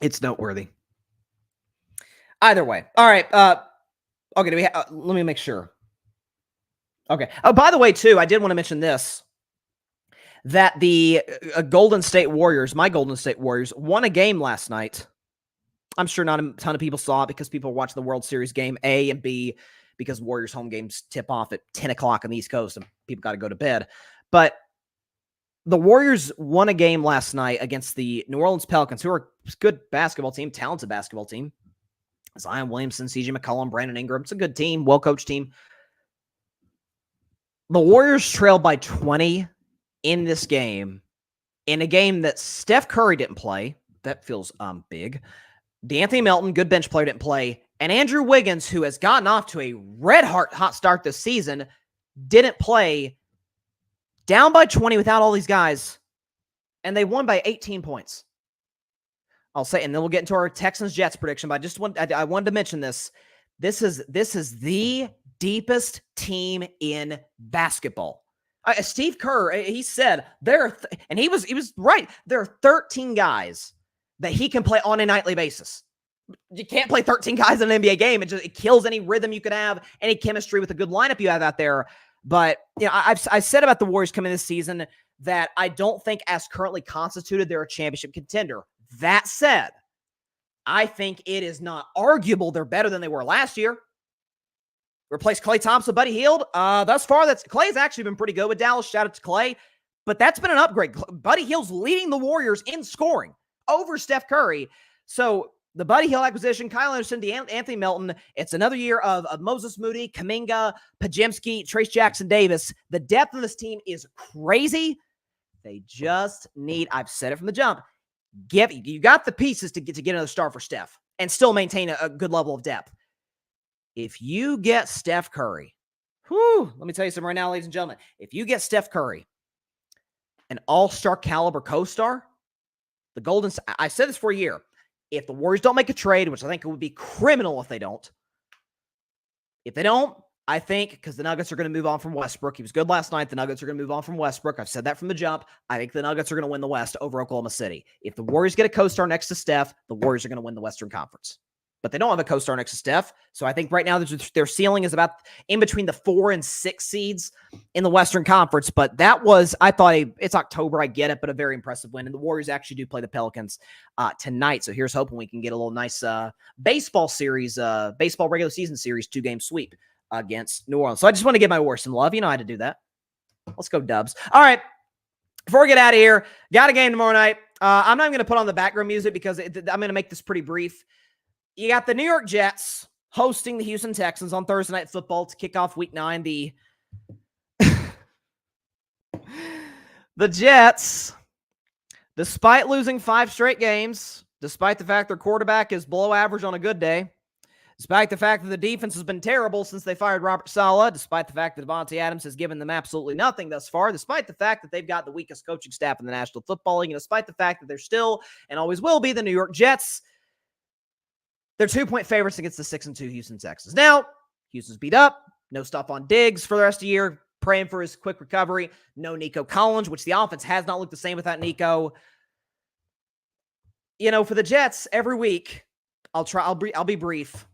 It's noteworthy. Either way. All right. Okay. Let me make sure. Okay. Oh, by the way, too, I did want to mention this. That the Golden State Warriors, my Golden State Warriors, won a game last night. I'm sure not a ton of people saw it because people were watching the World Series game A and B because Warriors home games tip off at 10 o'clock on the East Coast and people got to go to bed. But the Warriors won a game last night against the New Orleans Pelicans, who are a good basketball team, talented basketball team. Zion Williamson, CJ McCollum, Brandon Ingram. It's a good team, well-coached team. The Warriors trailed by 20 in this game, in a game that Steph Curry didn't play. That feels big. D'Anthony Melton, good bench player, didn't play. And Andrew Wiggins, who has gotten off to a hot start this season, didn't play. Down by 20 without all these guys. And they won by 18 points. I'll say, and then we'll get into our Texans-Jets prediction, but I wanted to mention this. This is the deepest team in basketball. Steve Kerr, he said and he was right. There are 13 guys that he can play on a nightly basis. You can't play 13 guys in an NBA game. It kills any rhythm you could have, any chemistry with a good lineup you have out there. But I said about the Warriors coming this season that I don't think, as currently constituted, they're a championship contender. That said, I think it is not arguable they're better than they were last year. Replace Klay Thompson, Buddy Hield. Thus far, Klay's actually been pretty good with Dallas. Shout out to Klay. But that's been an upgrade. Buddy Hield's leading the Warriors in scoring over Steph Curry. So the Buddy Hield acquisition, Kyle Anderson, Anthony Melton. It's another year of Moses Moody, Kuminga, Pajemski, Trace Jackson Davis. The depth of this team is crazy. They just need, I've said it from the jump, you got the pieces to get another star for Steph and still maintain a good level of depth. If you get Steph Curry, let me tell you something right now, ladies and gentlemen. If you get Steph Curry, an all-star caliber co-star, I said this for a year. If the Warriors don't make a trade, which I think it would be criminal if they don't. If they don't, I think, because the Nuggets are going to move on from Westbrook. He was good last night. The Nuggets are going to move on from Westbrook. I've said that from the jump. I think the Nuggets are going to win the West over Oklahoma City. If the Warriors get a co-star next to Steph, the Warriors are going to win the Western Conference. But they don't have a co-star next to Steph. So I think right now their ceiling is about in between the 4 and 6 seeds in the Western Conference. But that was, I thought, it's October, I get it, but a very impressive win. And the Warriors actually do play the Pelicans tonight. So here's hoping we can get a little nice baseball regular season series 2-game sweep against New Orleans. So I just want to give my Warriors some love. You know how to do that. Let's go Dubs. All right. Before we get out of here, got a game tomorrow night. I'm not even going to put on the background music because I'm going to make this pretty brief. You got the New York Jets hosting the Houston Texans on Thursday Night Football to kick off Week 9. The Jets, despite losing 5 straight games, despite the fact their quarterback is below average on a good day, despite the fact that the defense has been terrible since they fired Robert Saleh, despite the fact that Devontae Adams has given them absolutely nothing thus far, despite the fact that they've got the weakest coaching staff in the National Football League, and despite the fact that they're still and always will be the New York Jets, they're 2-point favorites against the 6-2 Houston Texans. Now, Houston's beat up. No stuff on Diggs for the rest of the year. Praying for his quick recovery. No Nico Collins, which the offense has not looked the same without Nico. You know, for the Jets, every week, I'll be brief.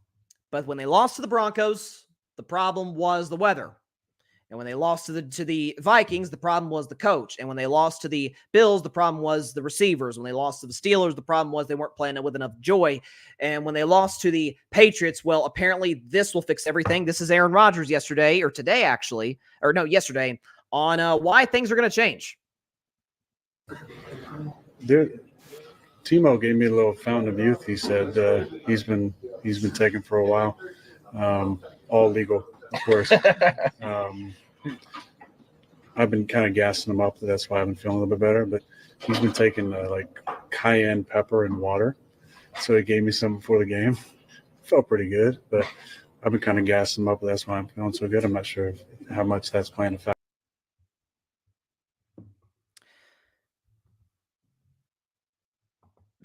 But when they lost to the Broncos, the problem was the weather. And when they lost to the Vikings, the problem was the coach. And when they lost to the Bills, the problem was the receivers. When they lost to the Steelers, the problem was they weren't playing it with enough joy. And when they lost to the Patriots, well, apparently this will fix everything. This is Aaron Rodgers yesterday, on why things are going to change. Timo gave me a little fountain of youth. He said he's been taking for a while, all legal, of course. I've been kind of gassing him up. That's why I've been feeling a little bit better. But he's been taking like cayenne pepper and water. So he gave me some before the game. Felt pretty good, but I've been kind of gassing him up. That's why I'm feeling so good. I'm not sure how much that's playing a factor.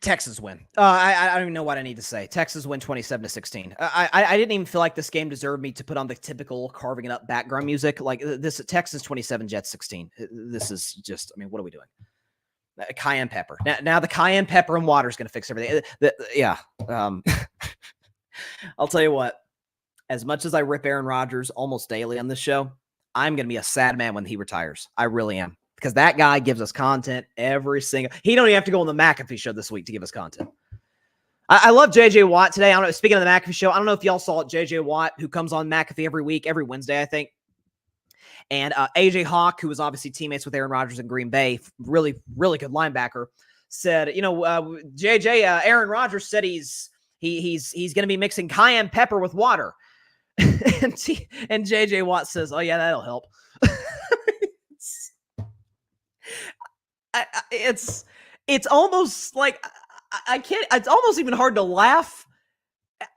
Texas win. I don't even know what I need to say. Texas win 27-16. I didn't even feel like this game deserved me to put on the typical carving it up background music. Like this, Texas 27, Jets 16. This is just, I mean, what are we doing? Cayenne pepper. Now the cayenne pepper and water is going to fix everything. Yeah. I'll tell you what, as much as I rip Aaron Rodgers almost daily on this show, I'm going to be a sad man when he retires. I really am. Because that guy gives us content every single. He don't even have to go on the McAfee show this week to give us content. I love JJ Watt today. I don't know. Speaking of the McAfee show, I don't know if y'all saw it. JJ Watt, who comes on McAfee every week, every Wednesday, I think. And AJ Hawk, who was obviously teammates with Aaron Rodgers in Green Bay, really, really good linebacker, said, Aaron Rodgers said he's going to be mixing cayenne pepper with water. and JJ Watt says, oh yeah, that'll help. It's almost like I can't. It's almost even hard to laugh.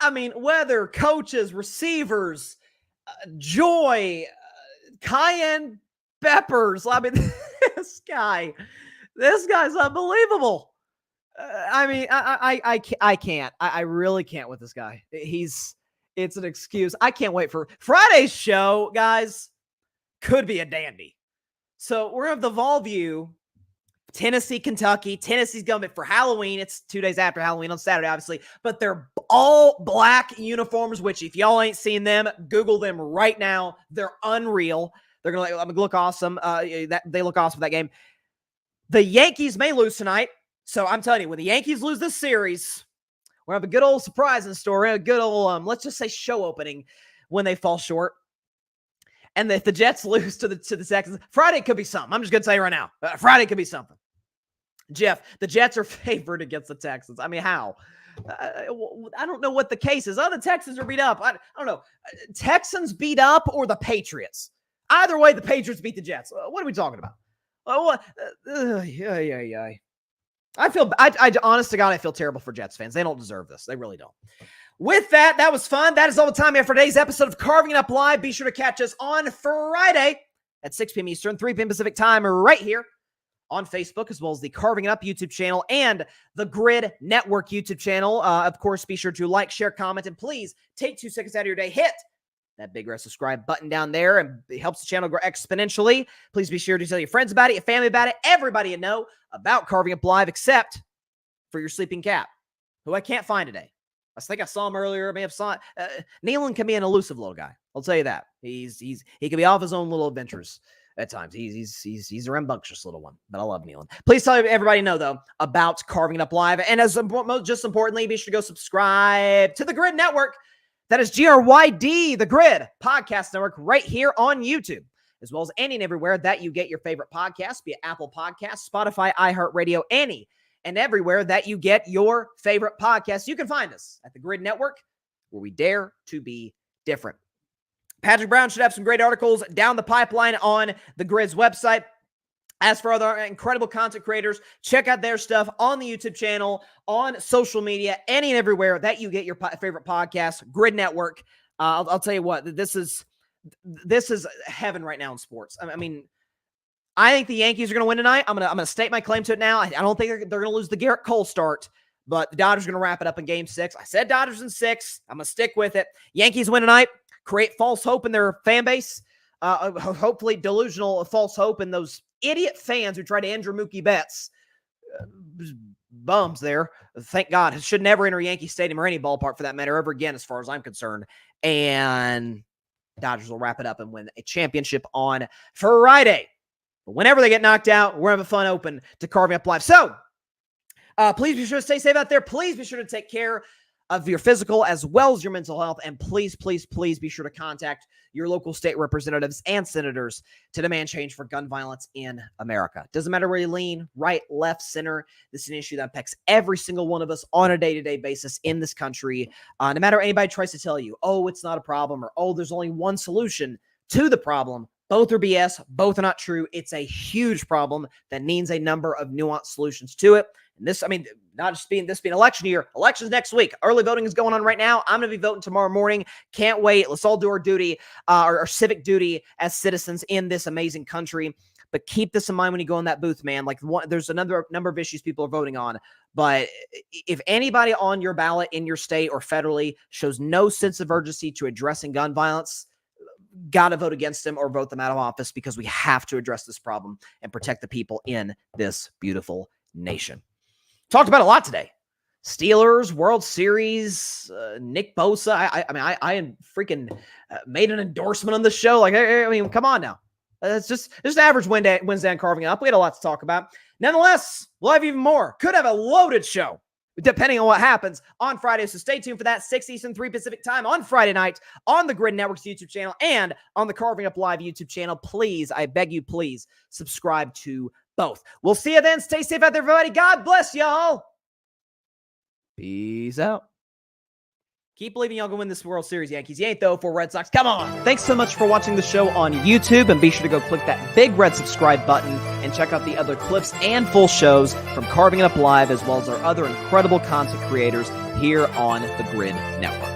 I mean, whether coaches, receivers, Joy, cayenne peppers. I mean, this guy's unbelievable. I mean, I can't. I really can't with this guy. It's an excuse. I can't wait for Friday's show, guys. Could be a dandy. So we're gonna have the Volview. Tennessee, Kentucky. Tennessee's going for Halloween. It's 2 days after Halloween on Saturday, obviously. But they're all black uniforms, which if y'all ain't seen them, Google them right now. They're unreal. They're going to look awesome. They look awesome for that game. The Yankees may lose tonight. So I'm telling you, when the Yankees lose this series, we're going to have a good old surprise in store. A good old, let's just say show opening when they fall short. And if the Jets lose to the Texans, Friday could be something. I'm just going to tell you right now. Friday could be something. Jeff, the Jets are favored against the Texans. I mean, how? I don't know what the case is. Oh, the Texans are beat up. I don't know. Texans beat up or the Patriots? Either way, the Patriots beat the Jets. What are we talking about? I honest to God, I feel terrible for Jets fans. They don't deserve this. They really don't. With that, that was fun. That is all the time we have for today's episode of Carving It Up Live. Be sure to catch us on Friday at 6 p.m. Eastern, 3 p.m. Pacific time right here on Facebook, as well as the Carving It Up YouTube channel and the Grid Network YouTube channel. Of course, be sure to like, share, comment, and please take 2 seconds out of your day. Hit that big red subscribe button down there, and it helps the channel grow exponentially. Please be sure to tell your friends about it, your family about it, everybody you know about Carving Up Live, except for your sleeping cat, who I can't find today. I think I saw him earlier. I may have saw it. Nealon can be an elusive little guy. I'll tell you that. He can be off his own little adventures at times. He's a rambunctious little one, but I love Nealon. Please tell everybody know though about Carving It Up Live, and just importantly, be sure to go subscribe to the Grid Network. That is GRYD, the Grid Podcast Network, right here on YouTube, as well as any and everywhere that you get your favorite podcasts, be it Apple Podcasts, Spotify, iHeartRadio, any and everywhere that you get your favorite podcasts. You can find us at the Grid Network, where we dare to be different. Patrick Brown should have some great articles down the pipeline on the Grid's website. As for other incredible content creators, check out their stuff on the YouTube channel, on social media, any and everywhere that you get your favorite podcasts. Grid Network. I'll tell you what, this is heaven right now in sports. I mean, I think the Yankees are going to win tonight. I'm gonna state my claim to it now. I don't think they're going to lose the Garrett Cole start, but the Dodgers are going to wrap it up in Game 6. I said Dodgers in 6. I'm going to stick with it. Yankees win tonight. Create false hope in their fan base. Hopefully delusional false hope in those idiot fans who try to injure Mookie Betts. Bums there. Thank God. Should never enter Yankee Stadium or any ballpark for that matter ever again, as far as I'm concerned. And Dodgers will wrap it up and win a championship on Friday. But whenever they get knocked out, we're having fun open to Carving Up Live. So please be sure to stay safe out there. Please be sure to take care of your physical as well as your mental health. And please, please, please be sure to contact your local state representatives and senators to demand change for gun violence in America. Doesn't matter where you lean, right, left, center. This is an issue that affects every single one of us on a day-to-day basis in this country. No matter what anybody tries to tell you, oh, it's not a problem, or oh, there's only one solution to the problem. Both are BS. Both are not true. It's a huge problem that needs a number of nuanced solutions to it. And this, I mean, not just being election year. Elections next week. Early voting is going on right now. I'm going to be voting tomorrow morning. Can't wait. Let's all do our duty, our civic duty as citizens in this amazing country. But keep this in mind when you go in that booth, man. Like, there's a number of issues people are voting on. But if anybody on your ballot in your state or federally shows no sense of urgency to addressing gun violence, got to vote against them or vote them out of office, because we have to address this problem and protect the people in this beautiful nation. Talked about a lot today. Steelers, World Series, Nick Bosa. I freaking made an endorsement on the show. Like, I mean, come on now. It's just average Wednesday on Carving Up. We had a lot to talk about. Nonetheless, we'll have even more. Could have a loaded show, depending on what happens on Friday. So stay tuned for that. 6 Eastern, 3 Pacific time on Friday night on the Grid Network's YouTube channel and on the Carving Up Live YouTube channel. Please, I beg you, please subscribe to both. We'll see you then. Stay safe out there, everybody. God bless y'all. Peace out. Keep believing y'all gonna win this World Series, Yankees. You ain't, though, for Red Sox. Come on. Thanks so much for watching the show on YouTube, and be sure to go click that big red subscribe button and check out the other clips and full shows from Carving It Up Live, as well as our other incredible content creators here on the Grid Network.